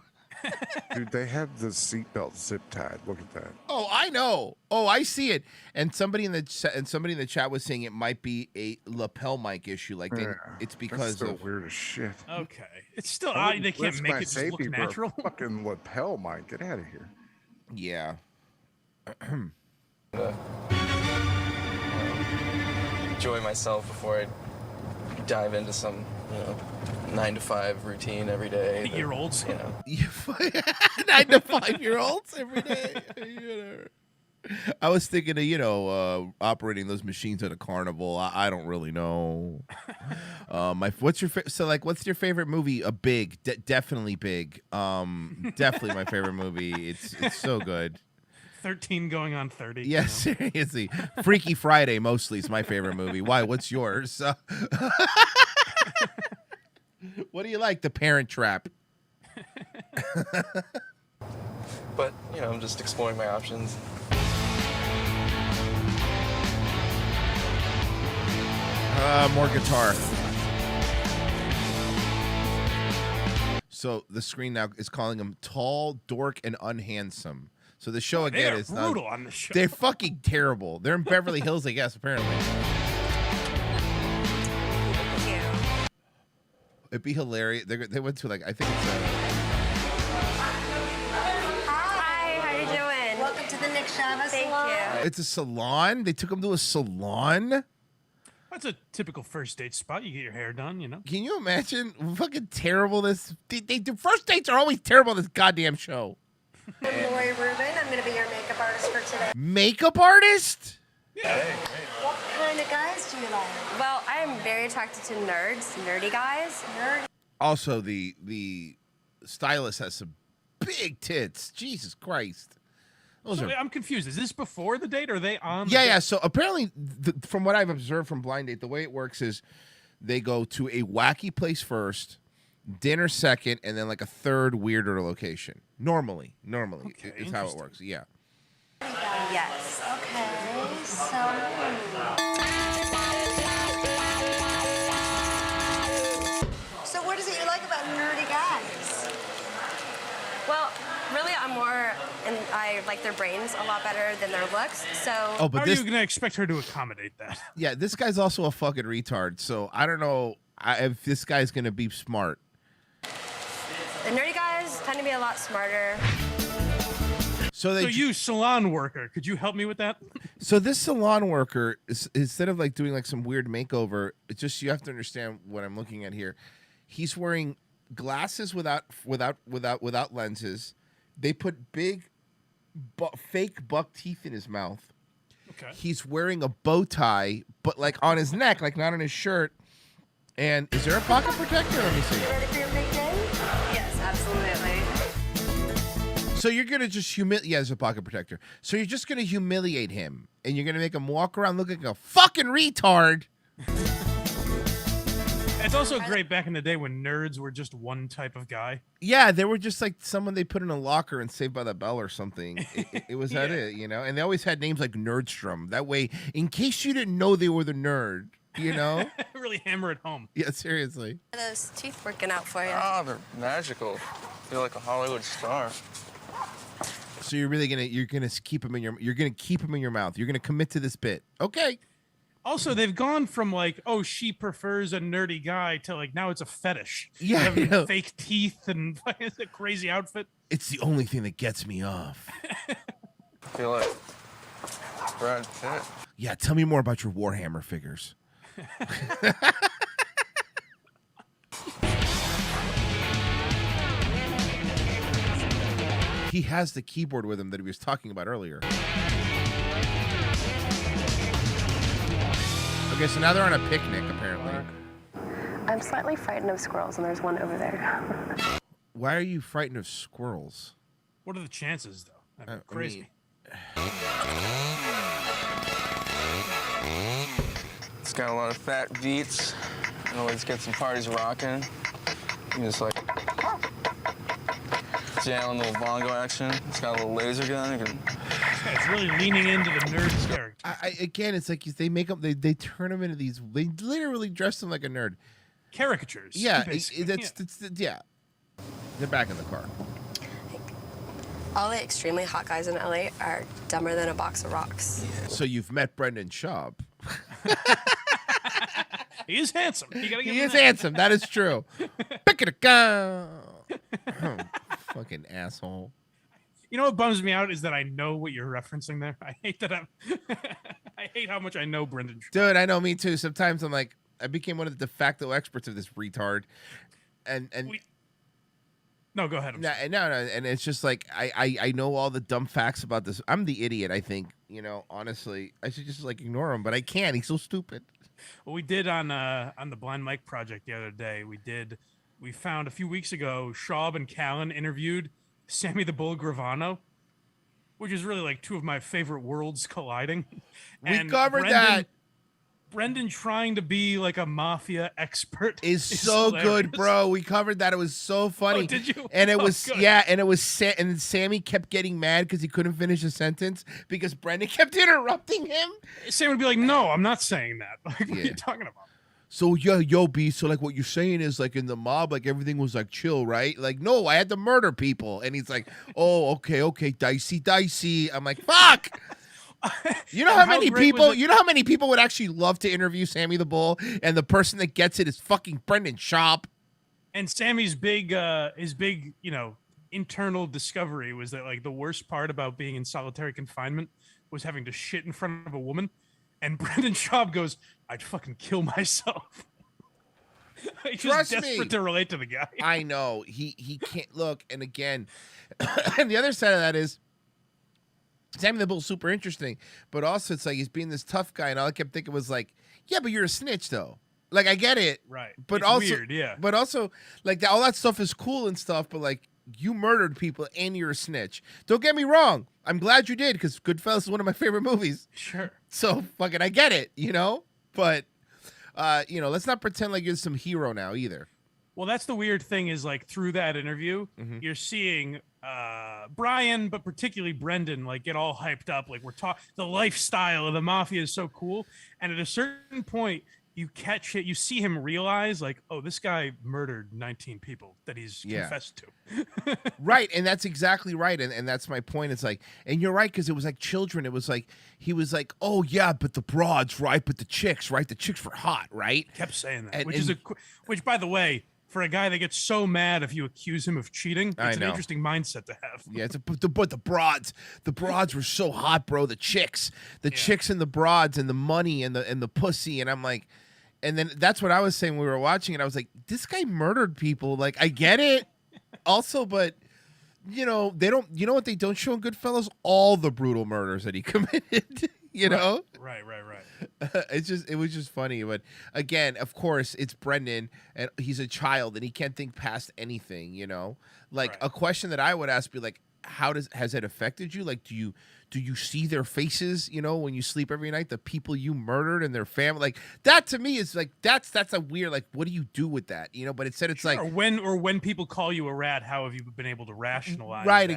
Dude, they have the seatbelt zip tied. Look at that. Oh, I know. Oh, I see it. And somebody in the chat was saying it might be a lapel mic issue. Like it's because That's still of weird as shit. Okay, it's still I they wouldn't can't risk make my it just look safety for a natural. Fucking lapel mic. Get out of here. Yeah. Enjoy myself before I dive into some, 9 to 5 routine every day. 8-year-olds. 9 to 5-year-olds every day. I was thinking of operating those machines at a carnival. I don't really know. What's your favorite movie? Big, definitely Big. Definitely my favorite movie. It's so good. 13 going on 30. Yeah, seriously. Freaky Friday mostly is my favorite movie. Why? What's yours? What do you like? The Parent Trap. But, I'm just exploring my options. More guitar. So the screen now is calling him tall, dork, and unhandsome. So the show again is brutal on the show. They're fucking terrible. They're in Beverly Hills, I guess. Apparently, it'd be hilarious. They went to I think it's. Hi, how you doing? Welcome to the Nick Chavez salon. Thank you. It's a salon. They took him to a salon. That's a typical first date spot. You get your hair done, Can you imagine fucking terrible this? The first dates are always terrible on this goddamn show. I'm Lori Rubin. I'm going to be your makeup artist for today. Makeup artist? Yeah. What kind of guys do you like? Well, I am very attracted to nerdy guys. Also, the stylist has some big tits. Jesus Christ. I'm confused. Is this before the date or are they on the Yeah. date? So apparently, from what I've observed from Blind Date, the way it works is they go to a wacky place first, dinner second, and then a third weirder location. Normally Okay, is how it works. Yeah. Yes. Okay, so what is it you like about nerdy guys? Well, really, I like their brains a lot better than their looks. So. Oh, but How are this you going to expect her to accommodate that? yeah, this guy's also a fucking retard. So I don't know if this guy's gonna be smart. The nerdy guys tend to be a lot smarter. So you, salon worker, could you help me with that? So this salon worker, instead of doing some weird makeover, it's just you have to understand what I'm looking at here. He's wearing glasses without lenses. They put big, fake buck teeth in his mouth. Okay. He's wearing a bow tie, but on his neck, not on his shirt. And is there a pocket protector? Let me see. Ready for your big day? Yes, absolutely. So you're gonna just humiliate. Yeah, there's a pocket protector. So you're just gonna humiliate him, and you're gonna make him walk around looking like a fucking retard. It's also great back in the day when nerds were just one type of guy. Yeah, they were just someone they put in a locker and Saved by the Bell or something. It was that it, And they always had names like Nerdstrom. That way, in case you didn't know they were the nerd, Really hammer it home. Yeah, seriously. Are those teeth working out for you? Oh, they're magical. I feel like a Hollywood star. So you're really you're gonna keep him in your mouth. You're gonna commit to this bit, okay? Also, they've gone from she prefers a nerdy guy to now it's a fetish. Yeah, Having fake teeth and it's a crazy outfit. It's the only thing that gets me off. I feel like Brad Pitt. Yeah, tell me more about your Warhammer figures. He has the keyboard with him that he was talking about earlier. Okay, so now they're on a picnic, apparently. I'm slightly frightened of squirrels, and there's one over there. Why are you frightened of squirrels? What are the chances, though? That'd be crazy. It's got a lot of fat beats. It always gets some parties rocking. You can just jam a little bongo action. It's got a little laser gun. You can... It's really leaning into the nerd's character. Again, it's they make them. They turn him into these. They literally dress him like a nerd. caricatures. Yeah, basically. yeah. They're back in the car. All the extremely hot guys in LA are dumber than a box of rocks. So you've met Brendan Schaub. He is handsome. He is handsome. That is true. Pick it a fucking asshole. You know what bums me out is that I know what you're referencing there. I hate that I hate how much I know Brendan Schaub. Dude, I know, me too. Sometimes I'm like, I became one of the de facto experts of this retard. No, go ahead. No, and it's just like I know all the dumb facts about this. I'm the idiot, I think. Honestly, I should just like ignore him, but I can't. He's so stupid. What we did on the Blind Mike project the other day, we found a few weeks ago Schaub and Callan interviewed Sammy the Bull Gravano, which is really like two of my favorite worlds colliding. We covered that. Brendan trying to be like a mafia expert is so hilarious. good, bro. We covered that. It was so funny. Oh, did you? And it was good. and it was and Sammy kept getting mad because he couldn't finish a sentence because Brendan kept interrupting him. Sam would be like, "No, I'm not saying that. Like, what are you talking about?" So yo, B. So like, what you're saying is like in the mob, like everything was like chill, right? Like, no, I had to murder people. And he's like, "Oh, okay, dicey." I'm like, "Fuck." You know how many people would actually love to interview Sammy the Bull, and the person that gets it is fucking Brendan Schaub. And Sammy's big internal discovery was that like the worst part about being in solitary confinement was having to shit in front of a woman. And Brendan Schaub goes, "I'd fucking kill myself." He's just desperate to relate to the guy. I know he can't look. And again, and the other side of that is, Sammy the Bull's super interesting, but also it's like he's being this tough guy, and all I kept thinking was like, yeah, but you're a snitch though. Like I get it, right? But it's also, weird, yeah. But also, like all that stuff is cool and stuff, but like you murdered people and you're a snitch. Don't get me wrong. I'm glad you did because Goodfellas is one of my favorite movies. Sure. So fucking, I get it, But let's not pretend like you're some hero now either. Well, that's the weird thing is like through that interview, you're seeing Brian, but particularly Brendan, like get all hyped up. Like we're talking, the lifestyle of the mafia is so cool. And at a certain point, you catch it, you see him realize like, oh, this guy murdered 19 people that he's confessed to. Right. And that's exactly right. And that's my point. It's like, and you're right, because it was like children. It was like, he was like, oh yeah, but the broads, right? But the chicks, right? The chicks were hot, right? Kept saying that, which by the way, for a guy that gets so mad if you accuse him of cheating, it's an interesting mindset to have. Yeah, but the broads were so hot, bro. The chicks and the broads and the money and the pussy, and I'm like, and then that's what I was saying when we were watching it. I was like, this guy murdered people. Like, I get it, also, but they don't. You know what they don't show in Goodfellas? All the brutal murders that he committed. Right. It was just funny, but again, of course, it's Brendan, and he's a child, and he can't think past anything. Like a question that I would ask, be like, has it affected you? Like, do you see their faces? When you sleep every night, the people you murdered and their family. Like that to me is like that's a weird. Like, what do you do with that? But instead, it's like when people call you a rat, how have you been able to rationalize? Right, that,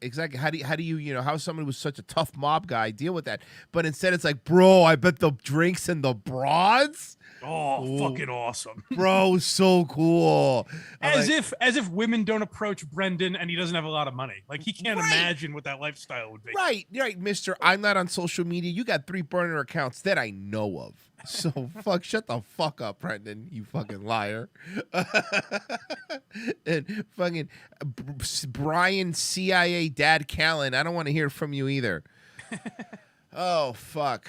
exactly. How do you how someone who's such a tough mob guy deal with that? But instead, it's like, bro, I bet the drinks and the broads. Oh, fucking awesome, bro! So cool. As if women don't approach Brendan and he doesn't have a lot of money. Like he can't imagine what that lifestyle would be. Right, Mister. I'm not on social media. You got 3 burner accounts that I know of. So shut the fuck up, Brendan. You fucking liar. And fucking Brian CIA Dad Callan. I don't want to hear from you either. Oh fuck.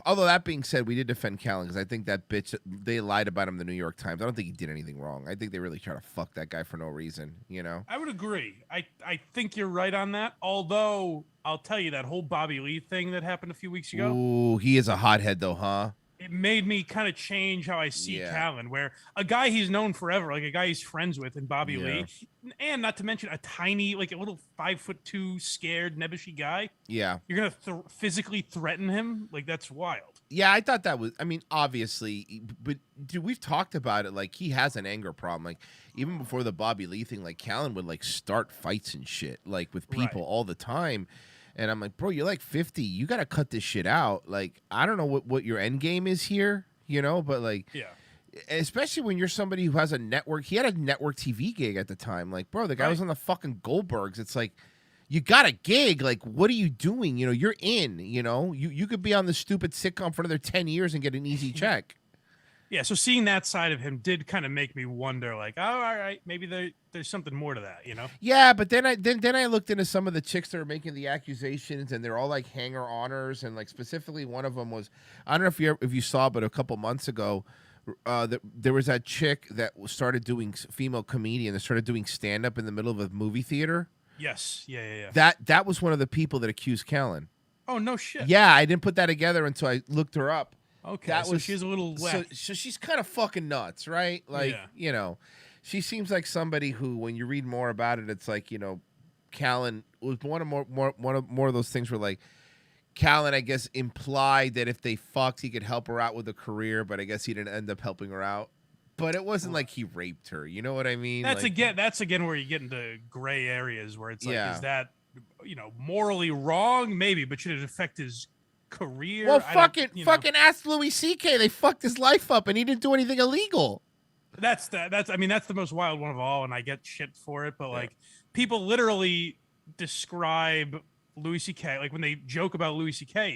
Although that being said, we did defend Callan because I think that bitch, they lied about him in the New York Times. I don't think he did anything wrong. I think they really try to fuck that guy for no reason, I would agree. I think you're right on that. Although, I'll tell you, that whole Bobby Lee thing that happened a few weeks ago. Ooh, he is a hothead though, huh? It made me kind of change how I see Callan, where a guy he's known forever, like a guy he's friends with in Bobby Lee, and not to mention a tiny, like a little 5'2", scared, nebbishy guy. Yeah. You're going to physically threaten him? Like, that's wild. Yeah, I thought that was, obviously, but dude, we've talked about it. Like, he has an anger problem. Like, even before the Bobby Lee thing, like, Callan would, like, start fights and shit, like, with people all the time. And I'm like, bro, you're like 50. You got to cut this shit out. Like, I don't know what your end game is here, but like, especially when you're somebody who has a network. He had a network TV gig at the time. Like, bro, the guy was on the fucking Goldbergs. It's like, you got a gig. Like, what are you doing? You know, you're in. You know, you could be on the stupid sitcom for another 10 years and get an easy check. Yeah, so seeing that side of him did kind of make me wonder, like, oh, all right, maybe there's something more to that, you know? Yeah, but then I looked into some of the chicks that were making the accusations, and they're all like hanger-oners, and like specifically one of them was, I don't know if you saw, but a couple months ago, there was that chick that started doing female comedian that started doing stand-up in the middle of a movie theater. Yes, yeah. That was one of the people that accused Kellen. Oh no shit. Yeah, I didn't put that together until I looked her up. Okay, so she's a little whack. So she's kind of fucking nuts, right? Like, you know, she seems like somebody who, when you read more about it, it's like, you know, Callan was one of those things where, like, Callan, I guess, implied that if they fucked, he could help her out with a career, but I guess he didn't end up helping her out. But it wasn't like he raped her. You know what I mean? That's like, again where you get into gray areas where it's like, is that, you know, morally wrong? Maybe, but should it affect his career? Well, fucking ask Louis C.K. They fucked his life up, and he didn't do anything illegal. That's the most wild one of all, and I get shit for it. But like, people literally describe Louis C.K. like when they joke about Louis C.K.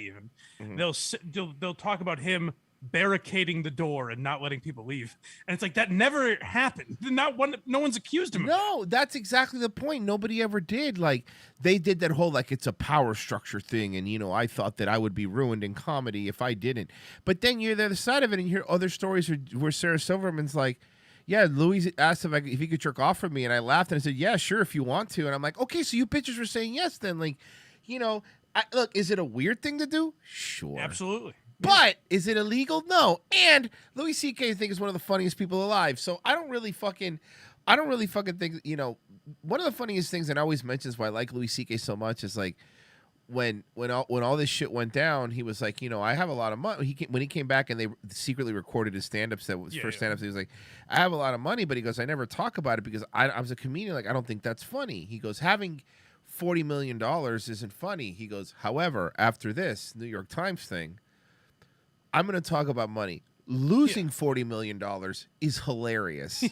even they'll talk about him barricading the door and not letting people leave, and it's like that never happened. No one's accused him. No, that's exactly the point. Nobody ever did. Like, they did that whole like it's a power structure thing, and you know, I thought that I would be ruined in comedy if I didn't. But then you're the other side of it, and you hear other stories where Sarah Silverman's like, yeah, Louis asked if he could jerk off for me, and I laughed and I said, yeah, sure, if you want to. And I'm like, okay, so you bitches were saying yes then. Like, you know, look, is it a weird thing to do? Sure, absolutely. But is it illegal? No. And Louis C.K. I think is one of the funniest people alive. So I don't really fucking think, you know, one of the funniest things, and I always mentions why I like Louis C.K. so much, is like when all this shit went down, he was like, you know, I have a lot of money. When he came back and they secretly recorded his stand-ups, stand-ups, he was like, I have a lot of money, but he goes, I never talk about it because I was a comedian. Like, I don't think that's funny. He goes, having $40 million isn't funny. He goes, however, after this New York Times thing, I'm going to talk about money. Losing $40 million is hilarious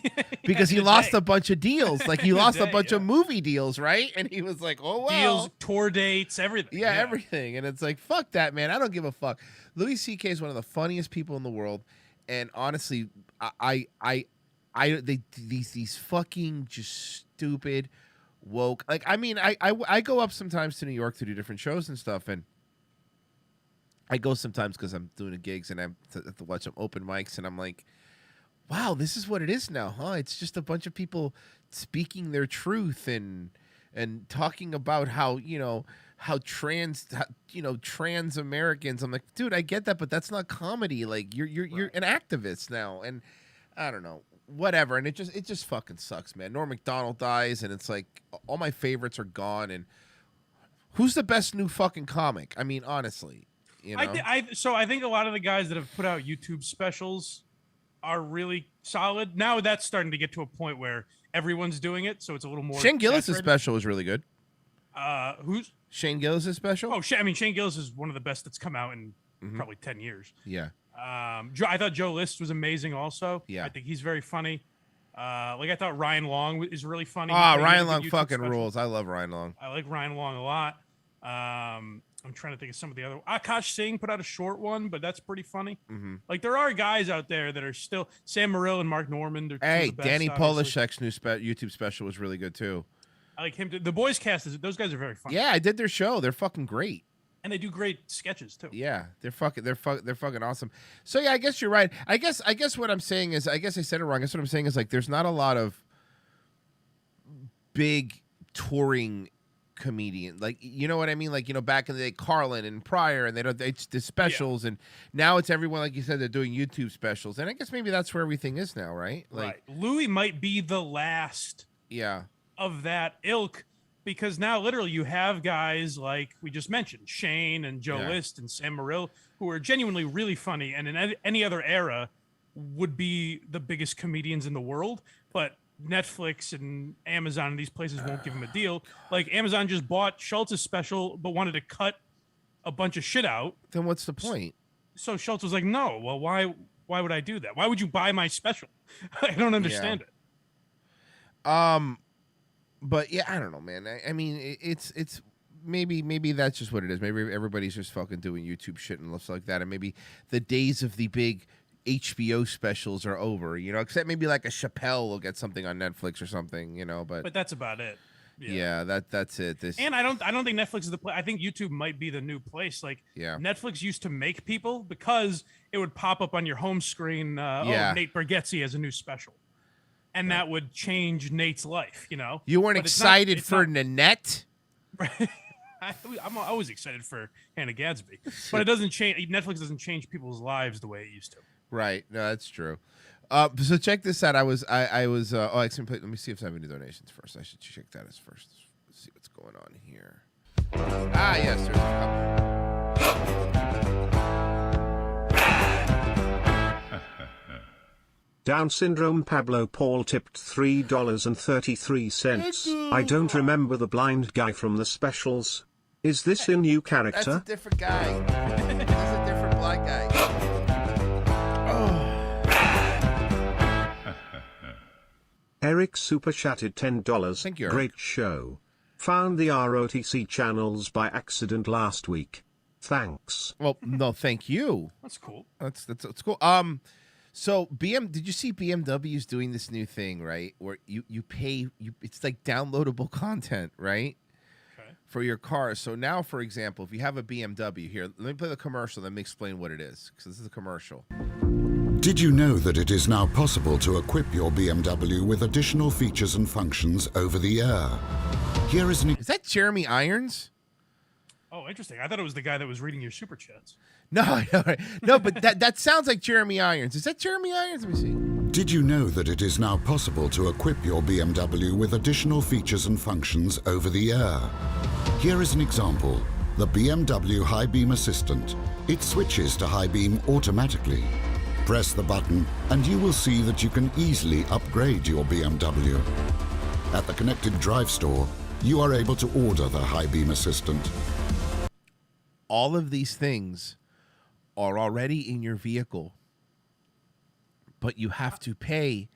because he lost a bunch of deals. Like, he lost a bunch of movie deals, right? And he was like, oh, well. Deals, tour dates, everything. Yeah, everything. And it's like, fuck that, man. I don't give a fuck. Louis C.K. is one of the funniest people in the world. And honestly, these fucking just stupid, woke. Like, I mean, I go up sometimes to New York to do different shows and stuff. And I go sometimes because I'm doing gigs and I have to watch some open mics, and I'm like, wow, this is what it is now, huh? It's just a bunch of people speaking their truth and talking about how trans Americans. I'm like, dude, I get that, but that's not comedy. Like, you're an activist now, and I don't know, whatever. And it just fucking sucks, man. Norm Macdonald dies, and it's like all my favorites are gone. And who's the best new fucking comic? I mean, honestly. You know? I think a lot of the guys that have put out YouTube specials are really solid. Now that's starting to get to a point where everyone's doing it, so it's a little more. Shane Gillis' special was really good. Who's Shane Gillis' special? Oh, Shane Gillis is one of the best that's come out in probably 10 years. Yeah. I thought Joe List was amazing also. Yeah. I think he's very funny. Like, I thought Ryan Long is really funny. Ryan Long fucking rules. I love Ryan Long. I like Ryan Long a lot. I'm trying to think of some of the other. Akash Singh put out a short one, but that's pretty funny. Like, there are guys out there that are still Sam Morril and Mark Norman. Hey, Danny Polishek's new YouTube special was really good too. I like him too. The Boys Cast those guys are very funny. Yeah, I did their show. They're fucking great. And they do great sketches too. Yeah, they're fucking awesome. So yeah, I guess you're right. I guess what I'm saying is, I guess I said it wrong. I guess what I'm saying is, like, there's not a lot of big touring comedian, like, you know what I mean, like, you know, back in the day, Carlin and Pryor, and it's the specials, and now it's everyone, like you said, they're doing YouTube specials, and I guess maybe that's where everything is now, right? Like, right. Louis might be the last of that ilk, because now literally you have guys like we just mentioned, Shane and Joe List and Sam Morril, who are genuinely really funny, and in any other era would be the biggest comedians in the world, but Netflix and Amazon and these places won't give him a deal. Like, Amazon just bought Schultz's special but wanted to cut a bunch of shit out. Then what's the point? So Schultz was like, no, well, why Why would I do that? Why would you buy my special? I don't understand it. But yeah, I don't know, man. I mean, it's maybe that's just what it is. Maybe everybody's just fucking doing YouTube shit and stuff like that, and maybe the days of the big HBO specials are over. You know, except maybe like a Chappelle will get something on Netflix or something. You know, but that's about it. Yeah, that's it. And I don't think Netflix is the place. I think YouTube might be the new place. Like, Netflix used to make people because it would pop up on your home screen. Oh, Nate Bargatze has a new special, and that would change Nate's life. You know, you weren't excited for Nanette. I'm always excited for Hannah Gadsby, but it doesn't change. Netflix doesn't change people's lives the way it used to. Right. No, that's true. So check this out. I was. Let me see if I have any donations first. I should check that as first. Let's see what's going on here. Yes, there's a couple. Down syndrome Pablo Paul tipped $3.33. I don't remember the blind guy from the specials. Is this a new character? That's a different guy. This is a different black guy. Eric super chatted $10. Thank you. Great show. Found the ROTC channels by accident last week. Thanks. Well, no, thank you. That's cool. That's cool. So did you see BMW's doing this new thing, right? Where you pay it's like downloadable content, right? Okay. For your car. So now, for example, if you have a BMW here, let me play the commercial. Let me explain what it is, because this is a commercial. Did you know that it is now possible to equip your BMW with additional features and functions over the air? Here is Is that Jeremy Irons? Oh, interesting. I thought it was the guy that was reading your super chats. No, but that sounds like Jeremy Irons. Is that Jeremy Irons? Let me see. Did you know that it is now possible to equip your BMW with additional features and functions over the air? Here is an example. The BMW High Beam Assistant. It switches to high beam automatically. Press the button and you will see that you can easily upgrade your BMW. At the Connected Drive store, you are able to order the High Beam Assistant. All of these things are already in your vehicle, but you have to pay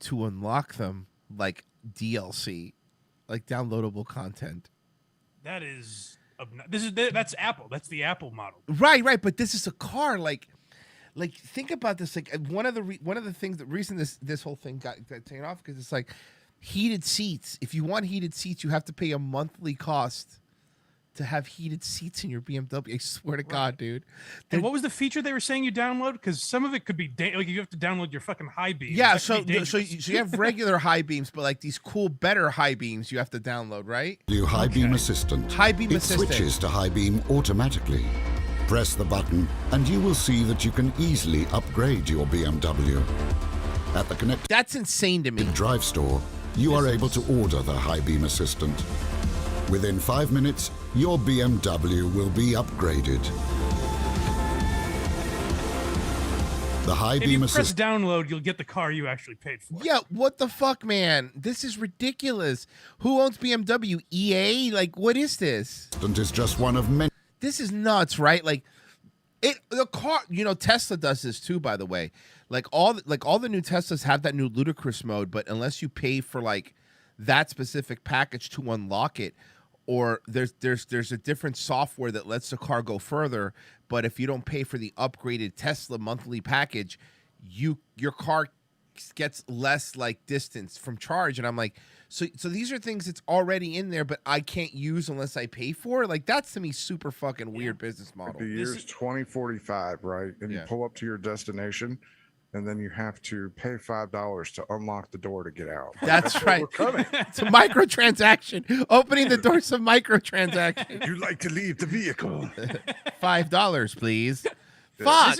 to unlock them, like DLC, like downloadable content. That is that's Apple. That's the Apple model. Right. But this is a car. Like think about this. Like one of the things, the reason this whole thing got taken off, because it's like heated seats. If you want heated seats, you have to pay a monthly cost to have heated seats in your BMW. I swear to God, dude. And what was the feature they were saying you download? Because some of it could be like you have to download your fucking high beams. Yeah, so you have regular high beams, but like these cool, better high beams you have to download, right? New High Beam Assistant. High Beam Assistant. It switches to high beam automatically. Press the button and you will see that you can easily upgrade your BMW. At the Connected That's insane to me. Drive store, you are able to order the High Beam Assistant. Within 5 minutes, your BMW will be upgraded. The High Beam Assistant. If you press Assistant. download, you'll get the car you actually paid for. Yeah, what the fuck, man? This is ridiculous. Who owns BMW? EA? Like, what is this? Is just one of many. This is nuts, right? Like, the car. You know, Tesla does this too, by the way. Like all the new Teslas have that new ludicrous mode, but unless you pay for like that specific package to unlock it, or there's a different software that lets the car go further, but if you don't pay for the upgraded Tesla monthly package, your car gets less like distance from charge. And I'm like, so these are things that's already in there, but I can't use unless I pay for it. Like, that's to me super fucking weird business model. The year's 2045, right? And you pull up to your destination, and then you have to pay $5 to unlock the door to get out. That's right. It's a microtransaction. Opening the door is a microtransaction. You'd like to leave the vehicle. $5, please. Fuck.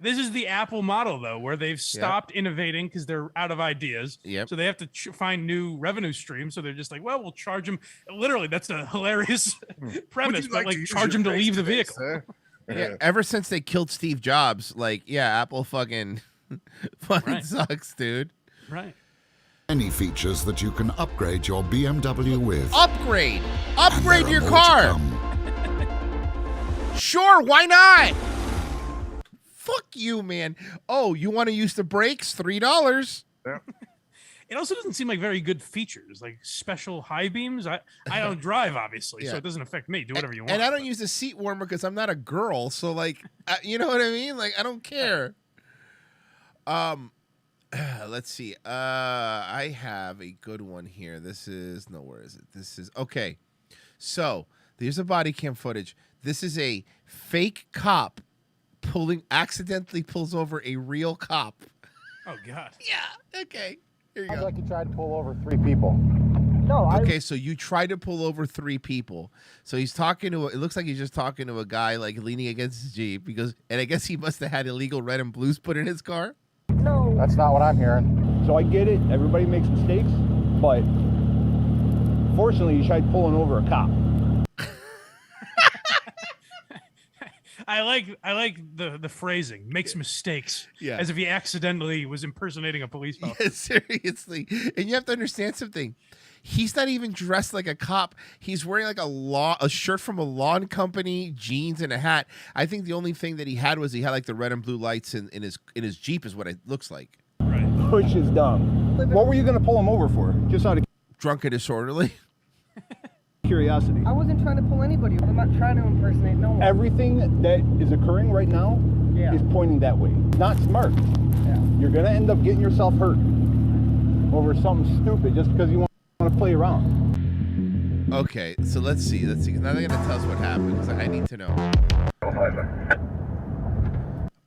This is the Apple model, though, where they've stopped innovating because they're out of ideas. Yep. So they have to find new revenue streams. So they're just like, well, we'll charge them. Literally, that's a hilarious premise, but like charge them to leave the vehicle. Yeah. Ever since they killed Steve Jobs, like, Apple fucking sucks, dude. Right. Many features that you can upgrade your BMW with. Upgrade your car. Sure, why not? Fuck you, man. Oh, you want to use the brakes? $3. Yeah. It also doesn't seem like very good features, like special high beams. I don't drive, obviously, so Yeah. it doesn't affect me. Do whatever you want. And I don't use the seat warmer because I'm not a girl. So, like, you know what I mean? Like, I don't care. Let's see. I have a good one here. This is where is it? This is okay. So there's a body cam footage. This is a fake cop accidentally pulls over a real cop. Oh God. Yeah. Okay. Here you Sounds go. like you tried to pull over 3 people. No, Okay, so you tried to pull over 3 people. So he's talking to. It looks like he's just talking to a guy like leaning against his Jeep because, and I guess he must have had illegal red and blues put in his car. No. That's not what I'm hearing. So I get it. Everybody makes mistakes, but fortunately, you tried pulling over a cop. I like the phrasing. Makes mistakes. Yeah. As if he accidentally was impersonating a police officer. Yeah, seriously. And you have to understand something. He's not even dressed like a cop. He's wearing like a shirt from a lawn company, jeans, and a hat. I think the only thing that he had was he had like the red and blue lights in his Jeep is what it looks like. Right. Which is dumb. What were you going to pull him over for? Just out of Drunk and disorderly. curiosity. I wasn't trying to pull anybody. I'm not trying to impersonate no one. Everything that is occurring right now is pointing that way. Not smart. Yeah. You're going to end up getting yourself hurt over something stupid just because you want to play around. Okay, so let's see. Now they're gonna tell us what happened because I need to know.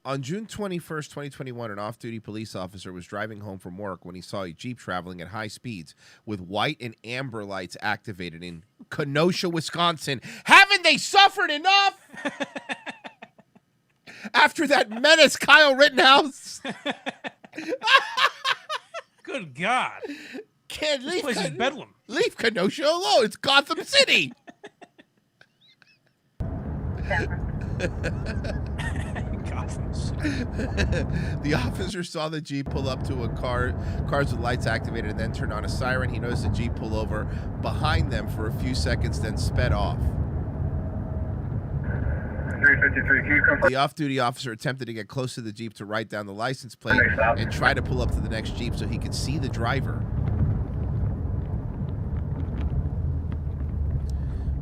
On June 21st, 2021, an off-duty police officer was driving home from work when he saw a Jeep traveling at high speeds with white and amber lights activated in Kenosha, Wisconsin. Haven't they suffered enough? After that menace, Kyle Rittenhouse. Good God. Can't This leave. place is bedlam. Leave Kenosha alone. It's Gotham City. The officer saw the Jeep pull up to a cars with lights activated, and then turned on a siren. He noticed the Jeep pull over behind them for a few seconds, then sped off. 353, can you come The off-duty officer attempted to get close to the Jeep to write down the license plate and try to pull up to the next Jeep so he could see the driver.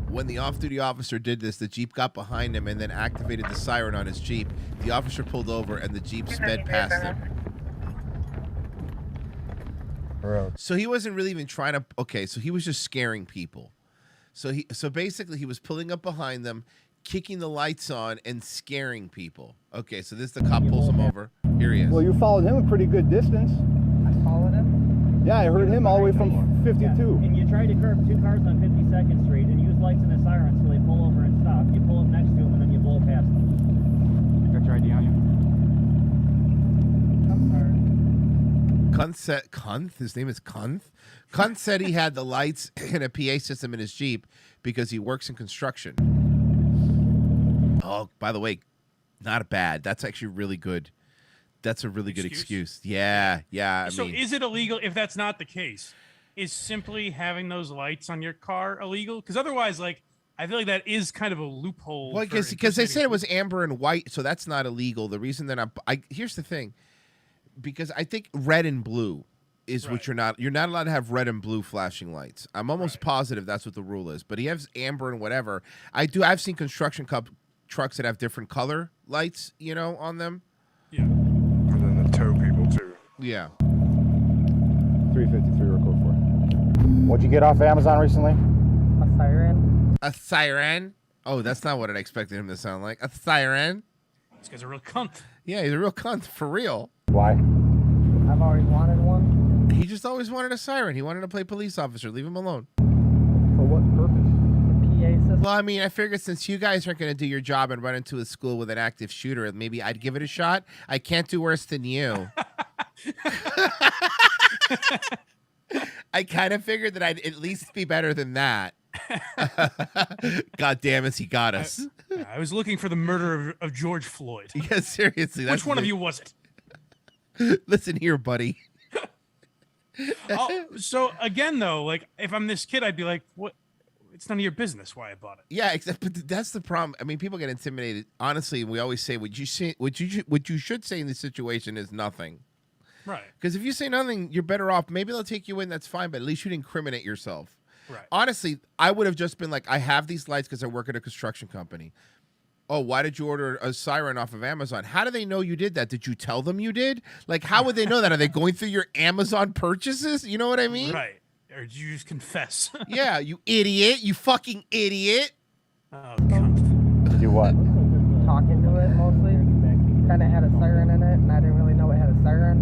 When the off-duty officer did this, the Jeep got behind him and then activated the siren on his Jeep. The officer pulled over and the Jeep sped past him. So he wasn't really even trying to. Okay, so he was just scaring people. So basically he was pulling up behind them, kicking the lights on, and scaring people. Okay, so this the cop pulls him over. Here he is. Well, you followed him a pretty good distance. I followed him. Yeah, I heard him all the way from 52. And you tried to curb 2 cars on 52nd Street and use lights and a siren so they pull over and stop. You pull up next to them and then you blow past them. I got your ID on you. Kuntz, his name is Kuntz. Kuntz said he had the lights and a PA system in his Jeep because he works in construction. Oh, by the way, not bad. That's actually really good. That's a really good excuse. Yeah. I So mean, is it illegal if that's not the case? Is simply having those lights on your car illegal? Because otherwise, like, I feel like that is kind of a loophole. well, because they said it was amber and white, so that's not illegal. The reason that here's the thing, because I think red and blue is what you're not allowed to have red and blue flashing lights. I'm almost positive that's what the rule is. But he has amber and whatever. I've seen construction trucks that have different color lights, on them. And then the tow people too. Yeah. 353 record for. What'd you get off Amazon recently? A siren. A siren? Oh, that's not what I expected him to sound like. A siren? This guy's a real cunt. Yeah, he's a real cunt, for real. Why? I've always wanted one. He just always wanted a siren. He wanted to play police officer. Leave him alone. For what purpose? The PA system. Well, I mean, I figured since you guys aren't going to do your job and run into a school with an active shooter, maybe I'd give it a shot. I can't do worse than you. I kind of figured that I'd at least be better than that. God damn it, he got us. I was looking for the murder of George Floyd. Yeah, seriously. Which one of you was it? Listen here, buddy. So again, though, like if I'm this kid, I'd be like, "What? it's none of your business why I bought it. Yeah, but that's the problem. I mean, people get intimidated. Honestly, we always say what you should say in this situation is nothing. Right. Because if you say nothing, you're better off. Maybe they'll take you in. That's fine, but at least you'd incriminate yourself. Right. Honestly, I would have just been like, I have these lights because I work at a construction company. Oh, why did you order a siren off of Amazon? How do they know you did that? Did you tell them you did? Like, how would they know that? Are they going through your Amazon purchases? You know what I mean? Right. Or did you just confess? Yeah, you idiot. You fucking idiot. Oh, Do what? Talking to it mostly. Kind of had a siren in it, and I didn't really know it had a siren.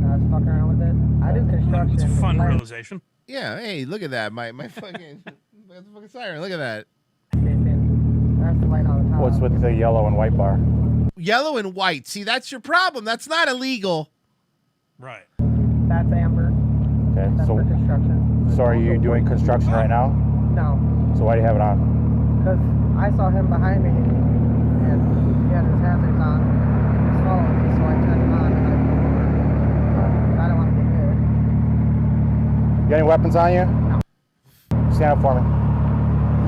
And I was fucking around with it. I do construction. It's a fun Like, realization. Yeah, hey, look at that. My fucking, my fucking siren. Look at that. That's the light on the top. What's with the yellow and white bar? Yellow and white. See, that's your problem. That's not illegal. Right. That's amber. Okay, That's for construction. so are you doing construction right now? No, So why do you have it on? because I saw him behind me, and he had his hazards on. He was following me, so I turned him on, and I don't want to get hit. You got any weapons on you? No. Stand up for me.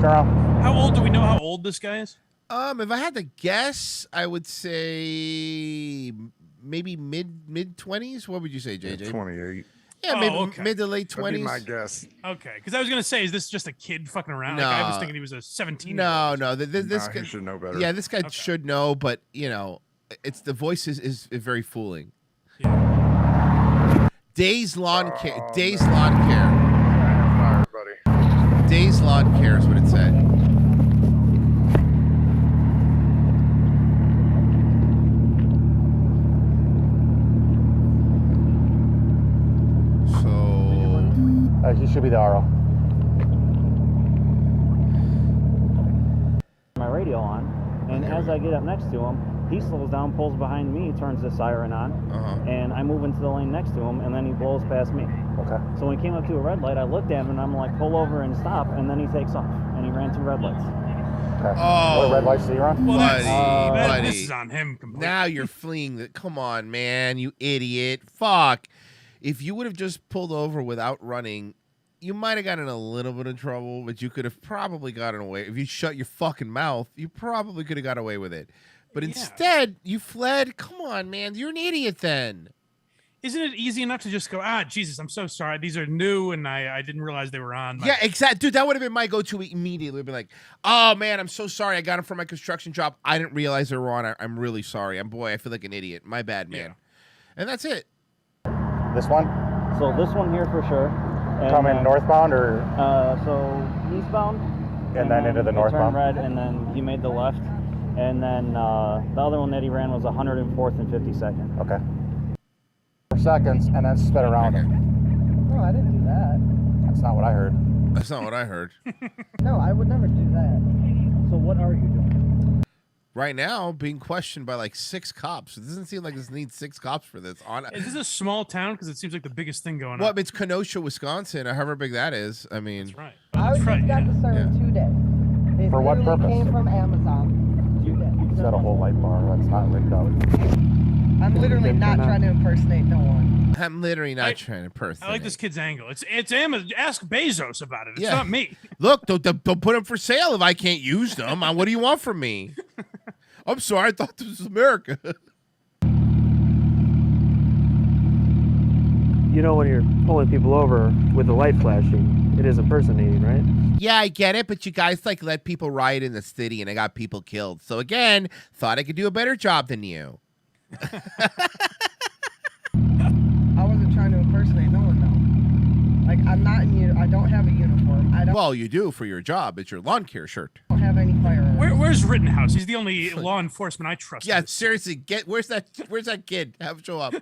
Turn around. How old do we know how old this guy is? If I had to guess, I would say maybe mid 20s. What would you say, JJ? 28. Yeah, maybe mid to late 20s. That'd be my guess. Okay, because I was gonna say, is this just a kid fucking around? No. Like, I was thinking he was a 17. No. This Nah, guy he should know better. Yeah, this guy should know, but you know, it's the voice is very fooling. Days Lawn Care. Days Lawn Care. Days Lawn Care is what it said. He should be the RO. My radio on, and as I get up next to him, he slows down, pulls behind me, turns the siren on, and I move into the lane next to him, and then he blows past me. Okay. So when he came up to a red light, I looked at him, and I'm like, pull over and stop, and then he takes off, and he ran 2 red lights. Okay. Oh, what red lights do you run? Well, buddy. this is on him completely. Now you're fleeing the. Come on, man, you idiot! Fuck! If you would have just pulled over without running, you might have gotten in a little bit of trouble, but you could have probably gotten away. If you shut your fucking mouth, you probably could have got away with it. But instead, you fled. Come on, man, you're an idiot. Then Isn't it easy enough to just go, Jesus, I'm so sorry. These are new, and I didn't realize they were on. Yeah, exactly. Dude, that would have been my go-to immediately. Would be like, oh, man, I'm so sorry. I got them from my construction job. I didn't realize they were on. I'm really sorry. I feel like an idiot. My bad, man. Yeah. And that's it. This one? So this one here for sure. And, Coming northbound or? So eastbound. And then into the It northbound? turned red, and then he made the left. And then the other one that he ran was 104th and 52nd. Okay. 4 seconds, and then sped around him. No, I didn't do that. That's not what I heard. That's not what I heard. No, I would never do that. So what are you doing? Right now, being questioned by like 6 cops. It doesn't seem like this needs 6 cops for this. Is this a small town? Because it seems like the biggest thing going Well, on. it's Kenosha, Wisconsin, or however big that is. I mean, That's right. I just got the siren today. It For what literally purpose? Came from Amazon today. He's got a whole light bar that's not rigged up. I'm literally not trying to impersonate no one. I'm literally not trying to impersonate. I like this kid's angle. It's Amazon. Ask Bezos about it. It's Yeah. not me. Look, don't put them for sale if I can't use them. What do you want from me? I'm sorry, I thought this was America. You know, when you're pulling people over with the light flashing, it is impersonating, right? Yeah, I get it, but you guys like let people riot in the city and I got people killed. So again, thought I could do a better job than you. I wasn't trying to impersonate no one though. Like I'm not in I don't have a uniform. I don't Well, you do for your job. It's your lawn care shirt. have any firearms. Where's Rittenhouse? He's the only law enforcement I trust. Yeah, seriously, where's that kid? Have him show up.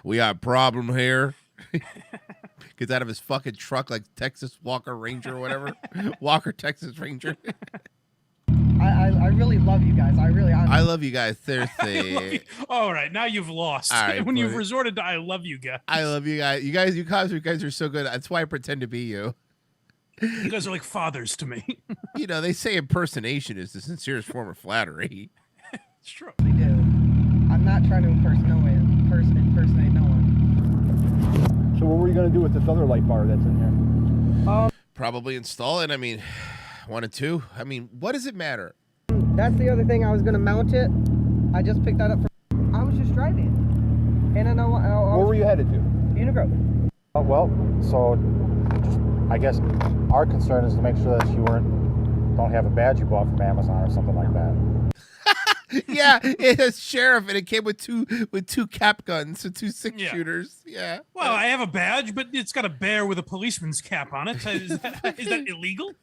We got a problem here. Gets out of his fucking truck like Texas Walker Ranger or whatever. Walker Texas Ranger. I really love you guys. I love you guys. Seriously. All right, now you've lost. All right, when you've buddy. resorted to I love you guys. I love you guys. You guys are so good. That's why I pretend to be you. You guys are like fathers to me. You know, they say impersonation is the sincerest form of flattery. It's true. They do. I'm not trying to impersonate no one. So what were you going to do with this other light bar that's in here? Probably install it. I mean, 1 and 2. I mean, what does it matter? That's the other thing. I was gonna mount it. I just picked that up. I was just driving, and I know. Where were you headed to? Unigrove. Well, so just, I guess our concern is to make sure that you don't have a badge you bought from Amazon or something like that. Yeah, it's sheriff, and it came with two cap guns, so 2 6-shooters. Yeah. Well, I have a badge, but it's got a bear with a policeman's cap on it. Is that illegal?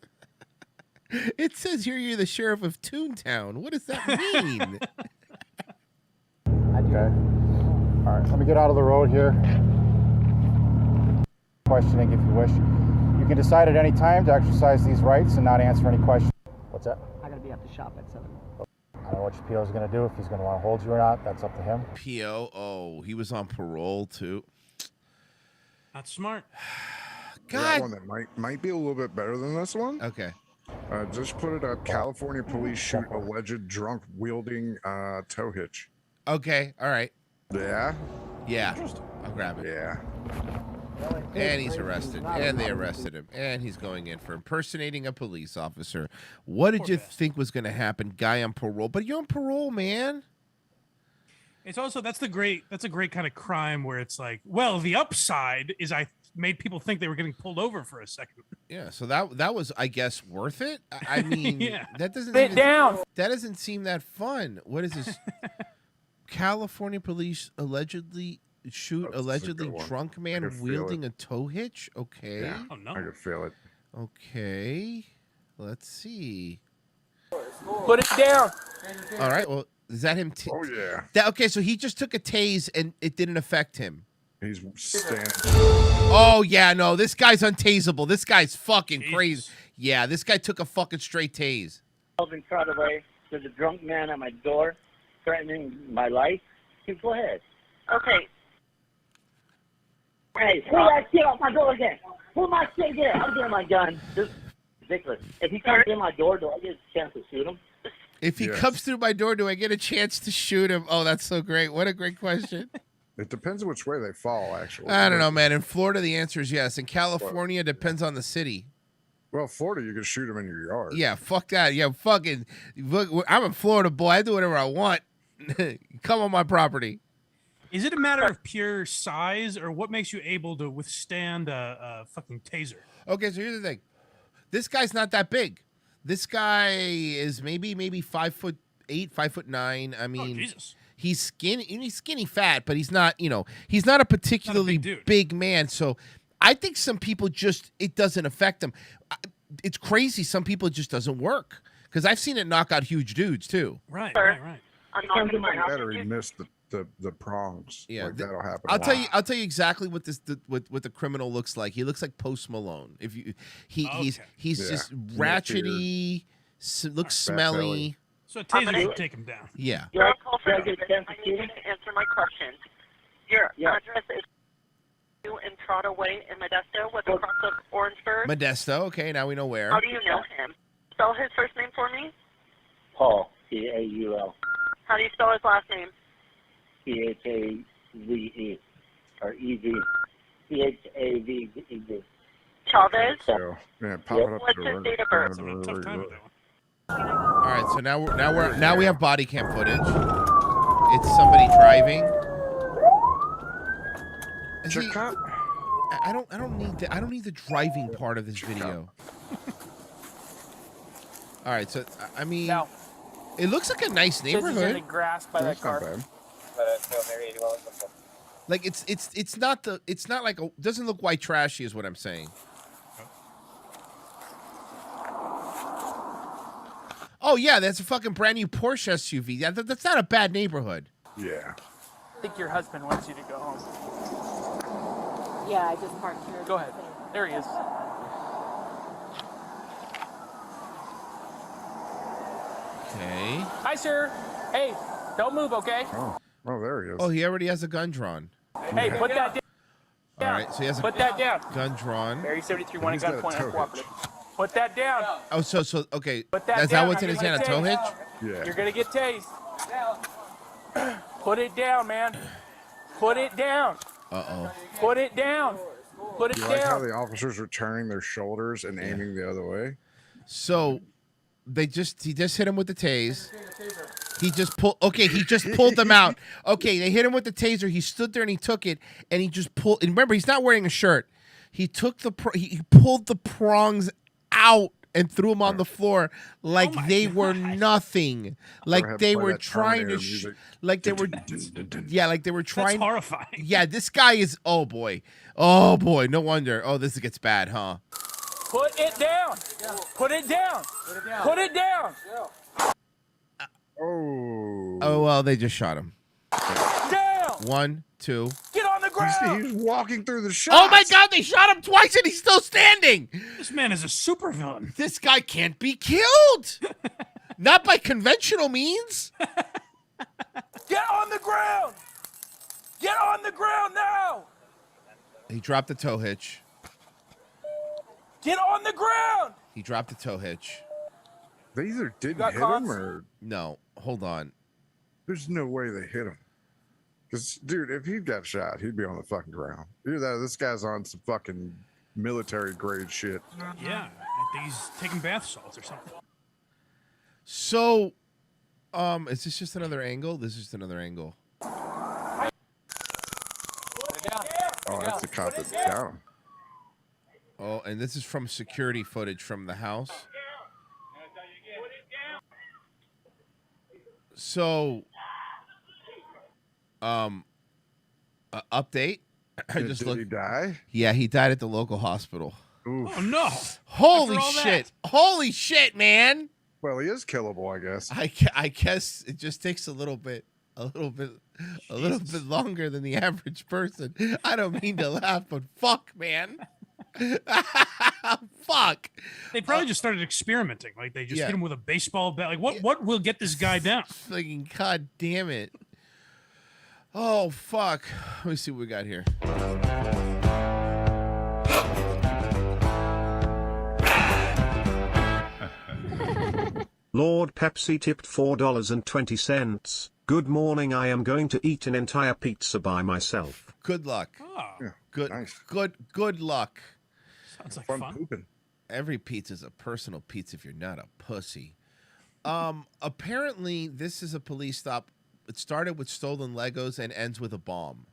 It says here you're the sheriff of Toontown. What does that mean? Okay. All right, let me get out of the road here. Questioning if you wish. You can decide at any time to exercise these rights and not answer any questions. What's that? I gotta be at the shop at 7. I don't know what your PO is going to do. If he's going to want to hold you or not, that's up to him. PO? Oh, he was on parole too. Not smart. God. One that might be a little bit better than this one. Okay. Just put it up. California police shoot alleged drunk wielding tow hitch. Okay. All right. Yeah. Yeah. I'll grab it. Yeah. And he's arrested. And they arrested him. And he's going in for impersonating a police officer. What did you think was going to happen? Guy on parole. But you're on parole, man. It's also that's a great kind of crime where it's like, well, the upside is I made people think they were getting pulled over for a second. Yeah, so that was, I guess, worth it. I mean, Yeah. that doesn't Sit down. That doesn't seem that fun. What is this? California police allegedly shoot allegedly drunk man wielding a tow hitch. Okay. Yeah, I could feel it. Okay. Let's see. Put it down. All right. Well, is that him? Oh yeah. Okay, so he just took a tase and it didn't affect him. He's standing. Oh yeah, no, this guy's untasable. This guy's fucking crazy. Yeah, this guy took a fucking straight tase. Been trotted away. There's a drunk man at my door, threatening my life. Go ahead. Okay. Hey, pull that shit off my door again. Pull my shit again. I'm getting my gun. This is ridiculous. If he comes in my door, do I get a chance to shoot him? If he comes through my door, do I get a chance to shoot him? Oh, that's so great. What a great question. It depends which way they fall, actually. I don't know, man. In Florida, the answer is yes. In California, depends on the city. Well, Florida, you can shoot them in your yard. Yeah, fuck that. Yeah, fucking. Look, I'm a Florida boy. I do whatever I want. Come on my property. Is it a matter of pure size, or what makes you able to withstand a fucking taser? Okay, so here's the thing. This guy's not that big. This guy is maybe 5'8", 5'9". I mean, Jesus. He's skinny fat, but he's not, he's not a particularly big man. So I think some people it doesn't affect them. It's crazy. Some people it just doesn't work, because I've seen it knock out huge dudes too. Right. Battery missed the prongs. Yeah, like, that'll happen. I'll tell you exactly what what the criminal looks like. He looks like Post Malone. If you he's just ratchety, looks smelly. So a taser would take him down. Yeah. Your call for I need you to answer my question. Your address is in Trotter Way in Modesto with a cross of Orangeburg. Modesto. Okay, now we know where. How do you know him? Spell his first name for me. Paul, Paul. How do you spell his last name? Chave, or E-V. Chave. Chavez? Yeah, pop it up. What's his date of birth? All right, so now we have body cam footage. It's somebody driving. See, I don't need the driving part of this video. All right, so I mean, it looks like a nice neighborhood. Grass by that car. Like it's not like doesn't look white trashy is what I'm saying. Oh yeah, that's a fucking brand new Porsche SUV. Yeah, that's not a bad neighborhood. Yeah. I think your husband wants you to go home. Yeah, I just parked here. Go ahead. There he is. Okay. Hi, sir. Hey, don't move, okay? Oh, there he is. Oh, he already has a gun drawn. Hey, put that down. All right, so he has a Put that down. gun drawn. Barry 73 wanted gunpoint uncooperative. Put that down. Oh, so okay. Put that Is down. that what's in his hand? A tow hitch? Yeah. You're gonna get tased. Put it down, man. Put it down. Uh-oh. Put it down. Put it You down. like how the officers were turning their shoulders and aiming the other way? So he just hit him with the tase. He just pulled them out. Okay, they hit him with the taser. He stood there and he took it and he just pulled. And remember, he's not wearing a shirt. He took he pulled the prongs out and threw them on the floor like they were nothing. Like they were trying to like they were trying. That's horrifying. Yeah, this guy is oh boy. No wonder. Oh, this gets bad, huh? Put it down. Put it down. Put it down. Oh well, they just shot him. Down. 1, 2. Get on the ground. He's walking through the shots. Oh my God! They shot him twice and he's still standing. This man is a supervillain. This guy can't be killed. Not by conventional means. Get on the ground. Get on the ground now. He dropped the tow hitch. Get on the ground. He dropped the tow hitch. They either didn't got hit cops? him or No, hold on. there's no way they hit him. Because, dude, if he got shot, he'd be on the fucking ground. Either that or this guy's on some fucking military grade shit. Yeah, I think he's taking bath salts or something. So, is this just another angle? This is just another angle. Oh, that's the cop that's down. Oh, and this is from security footage from the house. So, update. I just Did he die? Yeah, he died at the local hospital. Oof. Oh no! Holy After all shit! that. Holy shit, man! Well, he is killable, I guess. I guess it just takes a little bit longer than the average person. I don't mean to laugh, but fuck, man. Fuck. They probably just started experimenting. Like they just hit him with a baseball bat. Like what will get this guy down? Fucking god damn it. Oh fuck. Let me see what we got here. Lord Pepsi tipped $4.20. Good morning. I am going to eat an entire pizza by myself. Good luck. Oh, Good nice. good luck. sounds like Fun fun. pooping. Every pizza's a personal pizza if you're not a pussy. Apparently this is a police stop. It started with stolen Legos and ends with a bomb.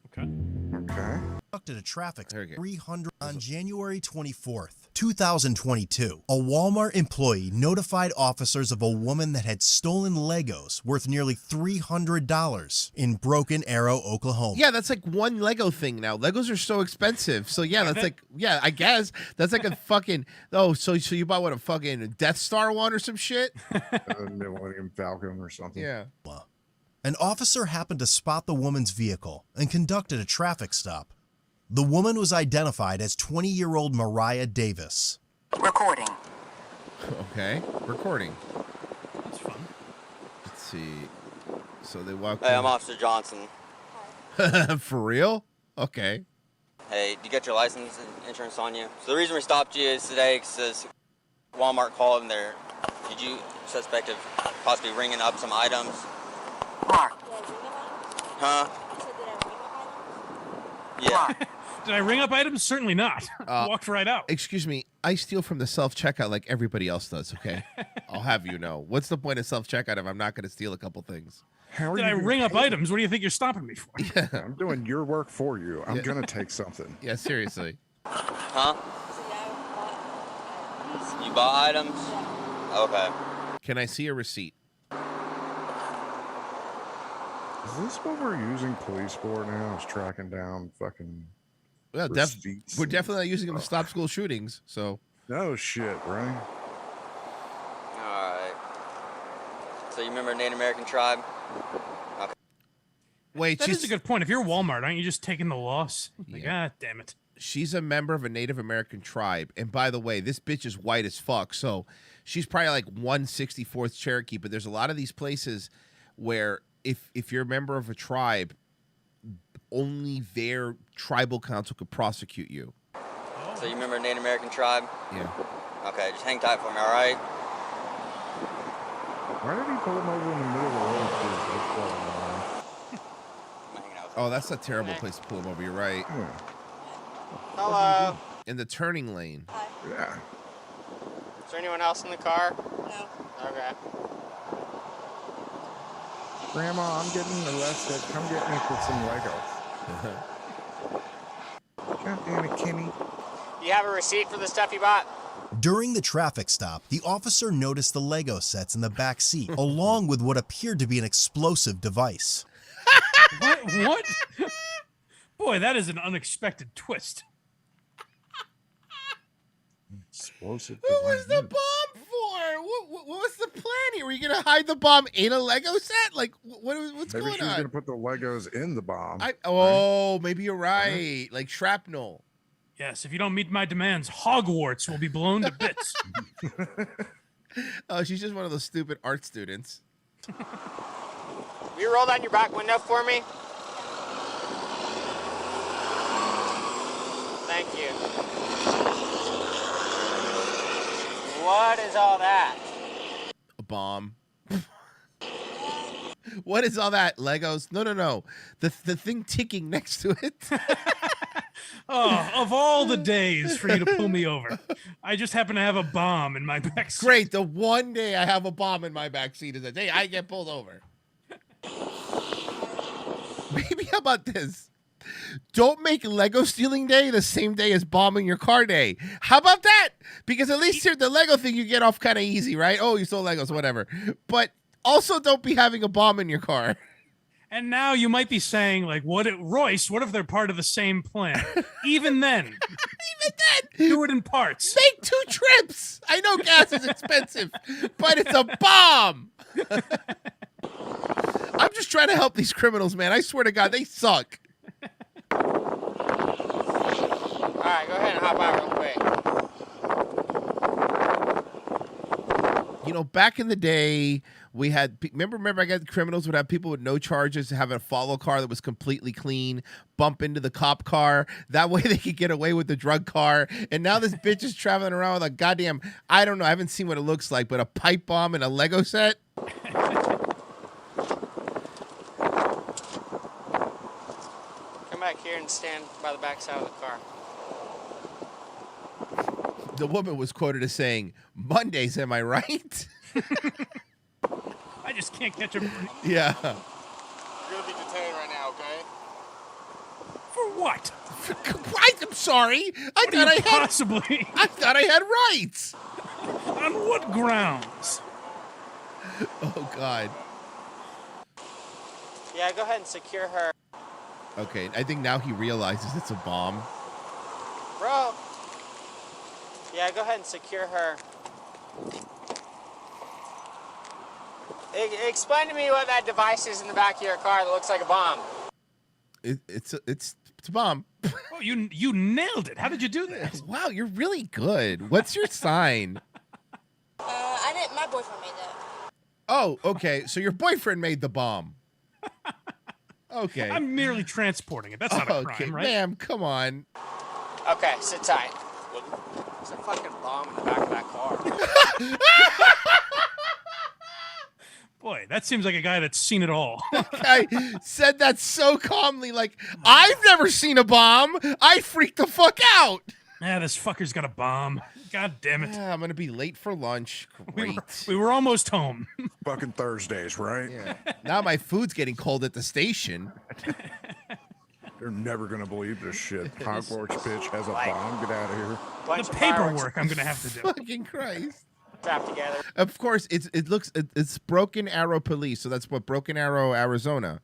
Okay. Okay. Conducted a traffic There we go. 300 on January 24th, 2022. A Walmart employee notified officers of a woman that had stolen Legos worth nearly $300 in Broken Arrow, Oklahoma. Yeah, that's like one Lego thing now. Legos are so expensive. So yeah, that's like I guess that's like a fucking so you bought what, a fucking Death Star one or some shit? Millennium Falcon or something. Yeah. An officer happened to spot the woman's vehicle and conducted a traffic stop. The woman was identified as 20-year-old Mariah Davis. Recording. Okay. Recording. That's fun. Let's see. So they walk Hey, I'm Officer Johnson. For real? Okay. Hey, do you get your license and insurance on you? So the reason we stopped you is today because Walmart called and they're suspect of possibly ringing up some items. Mark. Huh? Yeah. Did I ring up items? Certainly not. Walked right out. Excuse me. I steal from the self-checkout like everybody else does, okay? I'll have you know. What's the point of self-checkout if I'm not going to steal a couple things? How are Did you I gonna ring up take items? What do you think you're stopping me for? it? I'm doing your work for you. I'm gonna take something. Yeah, seriously. Huh? You bought items? Okay. Can I see a receipt? Is this what we're using police for now? Is tracking down fucking Well, receipts? we're definitely not using them to stop school shootings. So No shit, right? Alright. So you remember Native American tribe? Okay. wait, That is a good point. If you're Walmart, aren't you just taking the loss? Like, Yeah. damn it. she's a member of a Native American tribe, and by the way, this bitch is white as fuck. So she's probably like 1/64th Cherokee. But there's a lot of these places where if you're a member of a tribe, only their tribal council could prosecute you. So you remember Native American tribe? Yeah. Okay, just hang tight for me, alright? Why did he pull him over in the middle of the road? What's going on? Oh, that's a terrible place to pull him over. You're right. Hello. In the turning lane. Yeah. Is there anyone else in the car? No. Okay. Grandma, I'm getting arrested. Come get me for some Legos. God damn it, Kimmy. You have a receipt for the stuff you bought? During the traffic stop, the officer noticed the Lego sets in the back seat, along with what appeared to be an explosive device. What? Boy, that is an unexpected twist. Explosive What was the bomb for? What was the plan here? Were you gonna hide the bomb in a Lego set? Like, what's Maybe going she was on? gonna put the Legos in the bomb. Maybe you're right. Like shrapnel. Yes, if you don't meet my demands, Hogwarts will be blown to bits. Oh, she's just one of those stupid art students. Will you roll down your back window for me? Thank you. What is all that? A bomb. What is all that? Legos? No. The thing ticking next to it. Oh, of all the days for you to pull me over, I just happen to have a bomb in my back seat. Great. The one day I have a bomb in my back seat is the day I get pulled over. Maybe how about this? Don't make Lego stealing day the same day as bombing your car day. How about that? Because at least here, the Lego thing, you get off kind of easy, right? Oh, you stole Legos, whatever. But also don't be having a bomb in your car. And now you might be saying, like, Royce, what if they're part of the same plan? Even then. Do it in parts. Make 2 trips. I know gas is expensive, but it's a bomb. I'm just trying to help these criminals, man. I swear to God, they suck. All right, go ahead and hop out real quick. You know, back in the day, we had remember I got criminals would have people with no charges have a follow car that was completely clean, bump into the cop car. That way they could get away with the drug car. And now this bitch is traveling around with a goddamn, I don't know, I haven't seen what it looks like, but a pipe bomb and a Lego set. Come back here and stand by the back side of the car. The woman was quoted as saying, "Mondays, am I right?" I just can't catch a break. Yeah. You're gonna be detained right now, okay? For what? I'm sorry. I thought I had rights. On what grounds? Oh God. Yeah, go ahead and secure her. Okay, I think now he realizes it's a bomb. Bro. Yeah, go ahead and secure her. Explain to me what that device is in the back of your car that looks like a bomb. It's a bomb. Oh, you nailed it. How did you do that? Wow, you're really good. What's your sign? I didn't. My boyfriend made that. Oh, okay. So your boyfriend made the bomb. Okay. I'm merely transporting it. That's not a crime, right? Ma'am, come on. Okay, sit tight. There's a fucking bomb in the back of that car. Boy, that seems like a guy that's seen it all. I said that so calmly, like, I've never seen a bomb. I freaked the fuck out. Yeah, this fucker's got a bomb. God damn it. Yeah, I'm going to be late for lunch. Great. We were almost home. Fucking Thursdays, right? Yeah. Now my food's getting cold at the station. They're never going to believe this shit. Hogwarts bitch has a bomb. Get out of here. The paperwork I'm going to have to do. Fucking Christ. Trapped together. Of course, it's Broken Arrow Police, so that's what Broken Arrow, Arizona,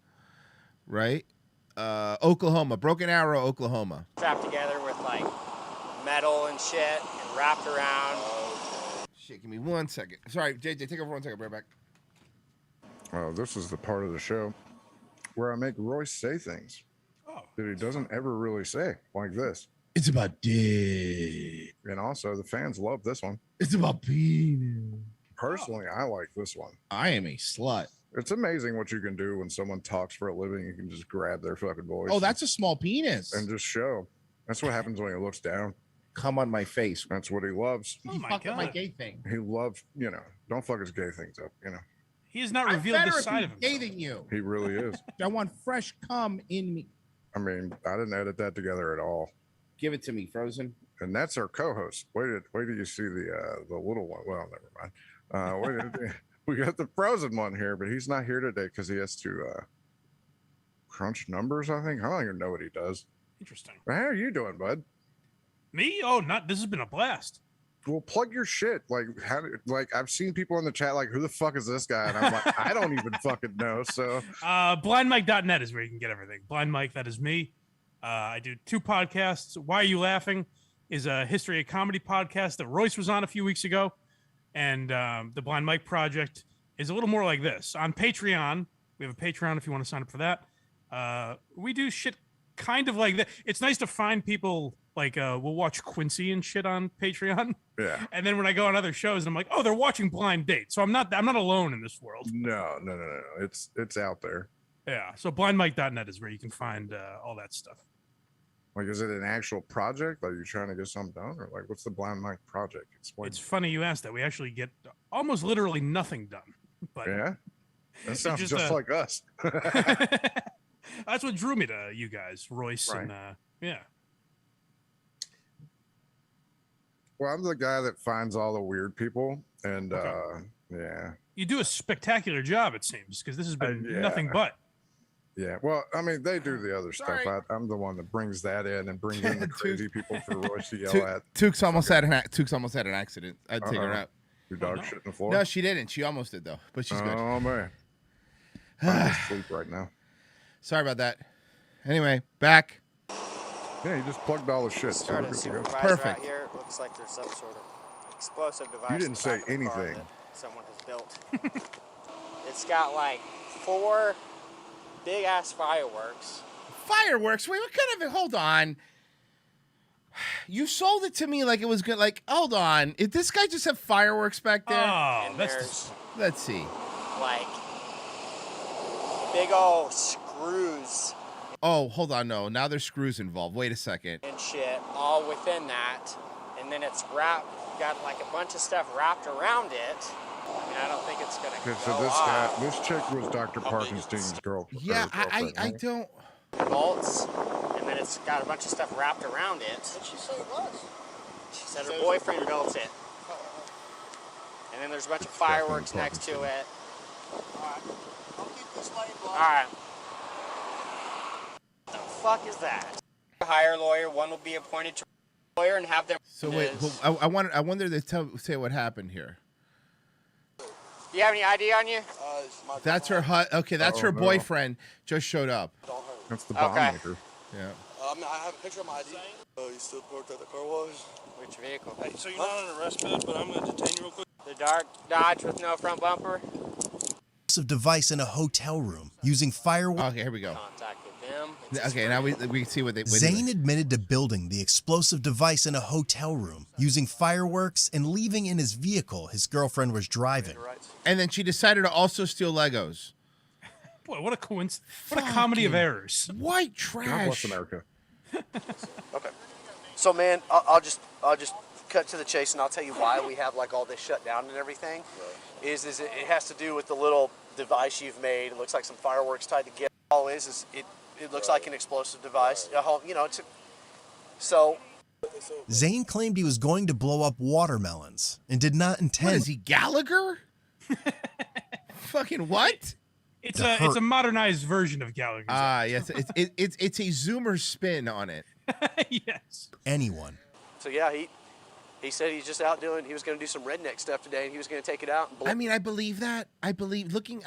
right? Oklahoma, Broken Arrow, Oklahoma. Trapped together with like metal and shit and wrapped around. Shit, give me 1 second. Sorry, JJ, take over 1 second. Right back. Oh, this is the part of the show where I make Royce say things that he doesn't ever really say, like this. It's about dick. And also, the fans love this one. It's about penis. Personally, I like this one. I am a slut. It's amazing what you can do when someone talks for a living. You can just grab their fucking voice. Oh, that's a small penis. And just show. That's what happens when he looks down. Come on my face. That's what he loves. Oh my Fuck God. my gay thing. He loves, don't fuck his gay things up, He has not revealed this side of him. Gay than you. He really is. I want fresh cum in me. I mean, I didn't edit that together at all. Give it to me, Frozen. And that's our co-host. Wait till you see the little one. Well, never mind. We got the Frozen one here, but he's not here today because he has to crunch numbers. I think. I don't even know what he does. Interesting. How are you doing, bud? Me? Oh, not. This has been a blast. Well, plug your shit. Like, I've seen people in the chat like, who the fuck is this guy? And I'm like, I don't even fucking know. So, blindmike.net is where you can get everything. Blind Mike, that is me. I do 2 podcasts. Why Are You Laughing is a history of comedy podcast that Royce was on a few weeks ago. And the Blind Mike Project is a little more like this. On Patreon, we have a Patreon if you want to sign up for that. We do shit kind of like that. It's nice to find people like we'll watch Quincy and shit on Patreon. Yeah. And then when I go on other shows, I'm like, oh, they're watching Blind Date. So I'm not alone in this world. No. It's out there. Yeah. So blindmike.net is where you can find all that stuff. Like, is it an actual project? Are you trying to get something done? Or, like, what's the Blind Mike Project? Explain. It's funny you asked that. We actually get almost literally nothing done. But yeah? That sounds just like us. That's what drew me to you guys, Royce. Right. And, yeah. Well, I'm the guy that finds all the weird people. And, yeah. You do a spectacular job, it seems, because this has been Yeah. nothing but. Yeah, well, I mean, they do the other stuff. I'm the one that brings that in and brings in the crazy people for Royce to yell at. Tukes almost had an accident. I'd take her out. Your dog shit in the floor? No, she didn't. She almost did though, but she's good. Oh man, I'm asleep right now. Sorry about that. Anyway, back. Yeah, you just plugged all the shit. So we're good to go. Perfect. Right here, it looks like there's some sort of explosive device. You didn't say in the back of the car anything. that someone has built. It's got like 4 big ass fireworks. Fireworks? Wait, what kind of? Hold on. You sold it to me like it was good. Like, hold on. Did this guy just have fireworks back there? Oh, And that's. Let's see. Like big old screws Oh, hold on. No, now there's screws involved. Wait a second. and shit all within that, and then it's got like a bunch of stuff wrapped around it. I mean, I don't think it's gonna Okay, go so off. this chick was Dr. Parkenstein's girlfriend. Yeah, I right? don't. Bolts, and then it's got a bunch of stuff wrapped around it. What'd she say it was? She said her boyfriend built it. And then there's a bunch of fireworks next to it. Alright. I'll keep this lane blocked. Alright. What the fuck is that? Hire a lawyer, one will be appointed to a lawyer and have them. So wait, I wonder to say what happened here. Do you have any ID on you? That's her okay, that's her boyfriend just showed up. That's the bomb maker. Yeah. I have a picture of my ID. Oh, you still parked at the car wash? Which vehicle? Hey, so you're not on arrest, man, but I'm going to detain you real quick. The dark Dodge with no front bumper. Of device in a hotel room using fireworks. Okay, here we go. Contact with them. Okay, now we can see what they. Zane admitted to building the explosive device in a hotel room using fireworks and leaving in his vehicle his girlfriend was driving. And then she decided to also steal Legos. Boy, what a coincidence! What a comedy of errors. White trash. God bless America. Okay. So, man, I'll just cut to the chase, and I'll tell you why we have like all this shut down and everything. Right. Is it has to do with the little device you've made. It looks like some fireworks tied together. All is it looks like an explosive device. Right. So. Zane claimed he was going to blow up watermelons and did not intend. What is he, Gallagher? Fucking what? It's a modernized version of Gallagher. Yes, it's a Zoomer spin on it. Yes. Anyone. So yeah, he said he's just out doing. He was going to do some redneck stuff today, and he was going to take it out. And blow. I mean, I believe that. I believe looking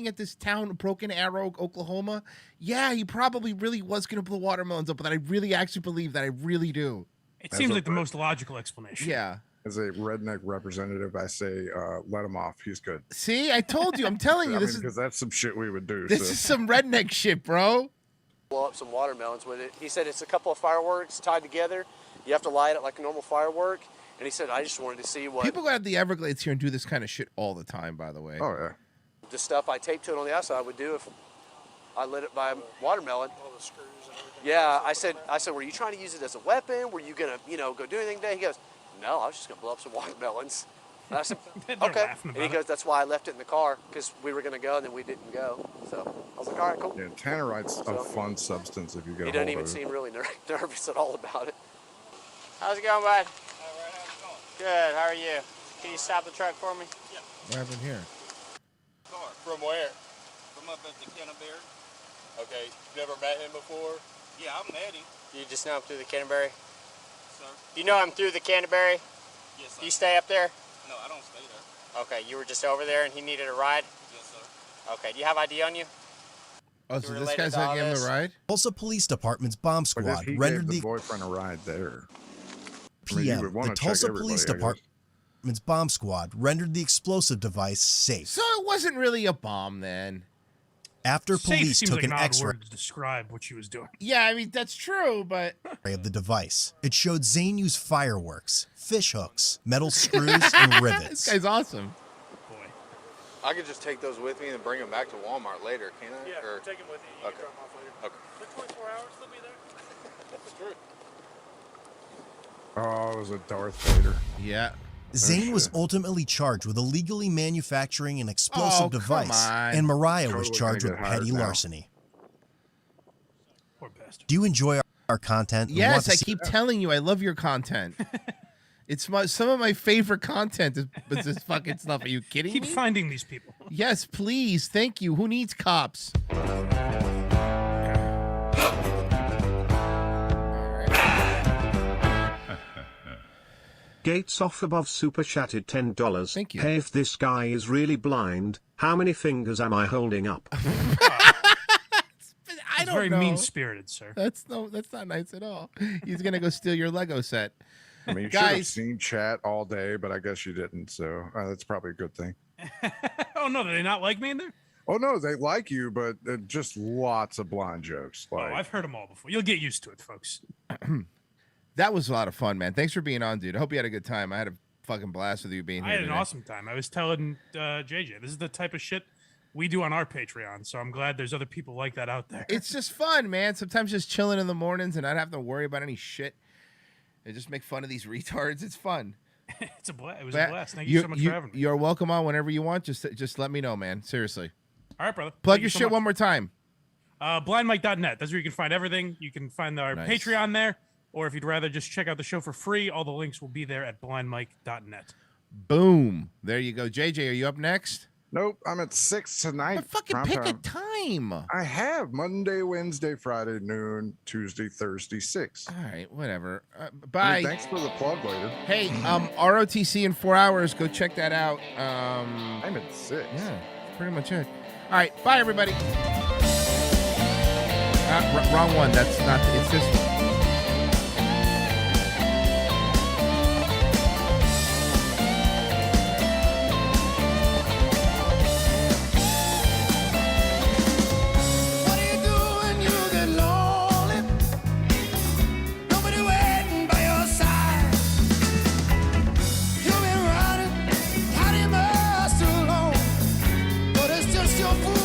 at this town, Broken Arrow, Oklahoma. Yeah, he probably really was going to blow watermelons up, but I really actually believe that. I really do. It seems like the most logical explanation. Yeah. As a redneck representative, I say, let him off. He's good. See, I told you. I'm telling you, because that's some shit we would do. This is some redneck shit, bro. Blow up some watermelons with it. He said it's a couple of fireworks tied together. You have to light it like a normal firework. And he said, I just wanted to see what... People go out to the Everglades here and do this kind of shit all the time, by the way. Oh, yeah. The stuff I taped to it on the outside would do if I lit it by a watermelon. All the screws and everything. Yeah, I said, were you trying to use it as a weapon? Were you going to, go do anything today? He goes, no, I was just going to blow up some watermelons. And I said, They're okay. laughing And he about goes, that's why I left it in the car, because we were going to go and then we didn't go. So I was like, all right, cool. Yeah, Tannerite's a fun substance if you get He a doesn't hold even of it. seem really nervous at all about it. How's it going, bud? Good. How are you? Can you stop the truck for me? Yeah. What happened here? From where? From up at the Canterbury. Okay, you never met him before? Yeah, I met him. You just know I'm through the Canterbury? Sir? You know I'm through the Canterbury? Yes, sir. Do you stay up there? No, I don't stay there. Okay, you were just over there and he needed a ride? Yes, sir. Okay, do you have ID on you? Oh, so this related guy's to not all giving him this? the ride? Tulsa Police Department's bomb But if squad he rendered gave the the boyfriend a ride there. I mean, you PM. would wanna The check Tulsa everybody, Police I guess. Department's bomb squad rendered the explosive device safe. So it wasn't really a bomb then. After Safe police seems took like an an odd X-ray word to describe what she was doing. Yeah, I mean, that's true, but... of the device, it showed Zane use fireworks, fish hooks, metal screws, and rivets. This guy's awesome. I could just take those with me and bring them back to Walmart later, can I? Yeah, Or... take them with you. You Okay. can drop them off later. Okay. For 24 hours, they'll be there. That's true. Oh, it was a Darth Vader. Yeah. Zane was ultimately charged with illegally manufacturing an explosive Oh, come device, on. and Mariah was Totally charged gonna with get hired petty now. larceny. Poor bastard. Do you enjoy our content? and want Yes, to I see- keep telling you, I love your content. It's some of my favorite content is this fucking stuff. Are you kidding Keep me? finding these people. Yes, please. Thank you. Who needs cops? Gates off above super chatted $10. Thank you. Hey, if this guy is really blind, how many fingers am I holding up? I It's don't very know. mean-spirited, sir. That's not nice at all. He's gonna go steal your Lego set. I mean, you should have Guys, seen chat all day, but I guess you didn't. So that's probably a good thing. Oh, no, do they not like me in there? Oh no, they like you, but just lots of blind jokes. Oh, Like, I've heard them all before. You'll get used to it, folks. that was a lot of fun, man. Thanks for being on, dude. I hope you had a good time. I had a fucking blast with you being I here. had an today. awesome time. I was telling JJ, this is the type of shit we do on our Patreon, so I'm glad there's other people like that out there. It's just fun, man. Sometimes just chilling in the mornings and not having to worry about any shit. And just make fun of these retards. It's fun. It's a blast. It was But a blast. Thank you so much for having me. You're welcome on whenever you want. Just let me know, man. Seriously. All right, brother. Plug Thank your you so shit much. one more time. Blindmike.net. That's where you can find everything. You can find our Nice. Patreon there, or if you'd rather just check out the show for free, all the links will be there at blindmike.net. Boom. There you go. JJ, are you up next? nope, I'm at 6 tonight. But fucking prime pick a time. time. I have Monday, Wednesday, Friday, noon, Tuesday, Thursday, 6. All right, whatever. Hey, Bye. thanks for the plug later. Hey, ROTC in 4 hours. Go check that out. I'm at 6. Yeah, that's pretty much it. All right, bye everybody. Wrong one. That's not. It's this one. What do you do when you get lonely? Nobody waiting by your side. You've been running, hiding most too long, but it's just your fool.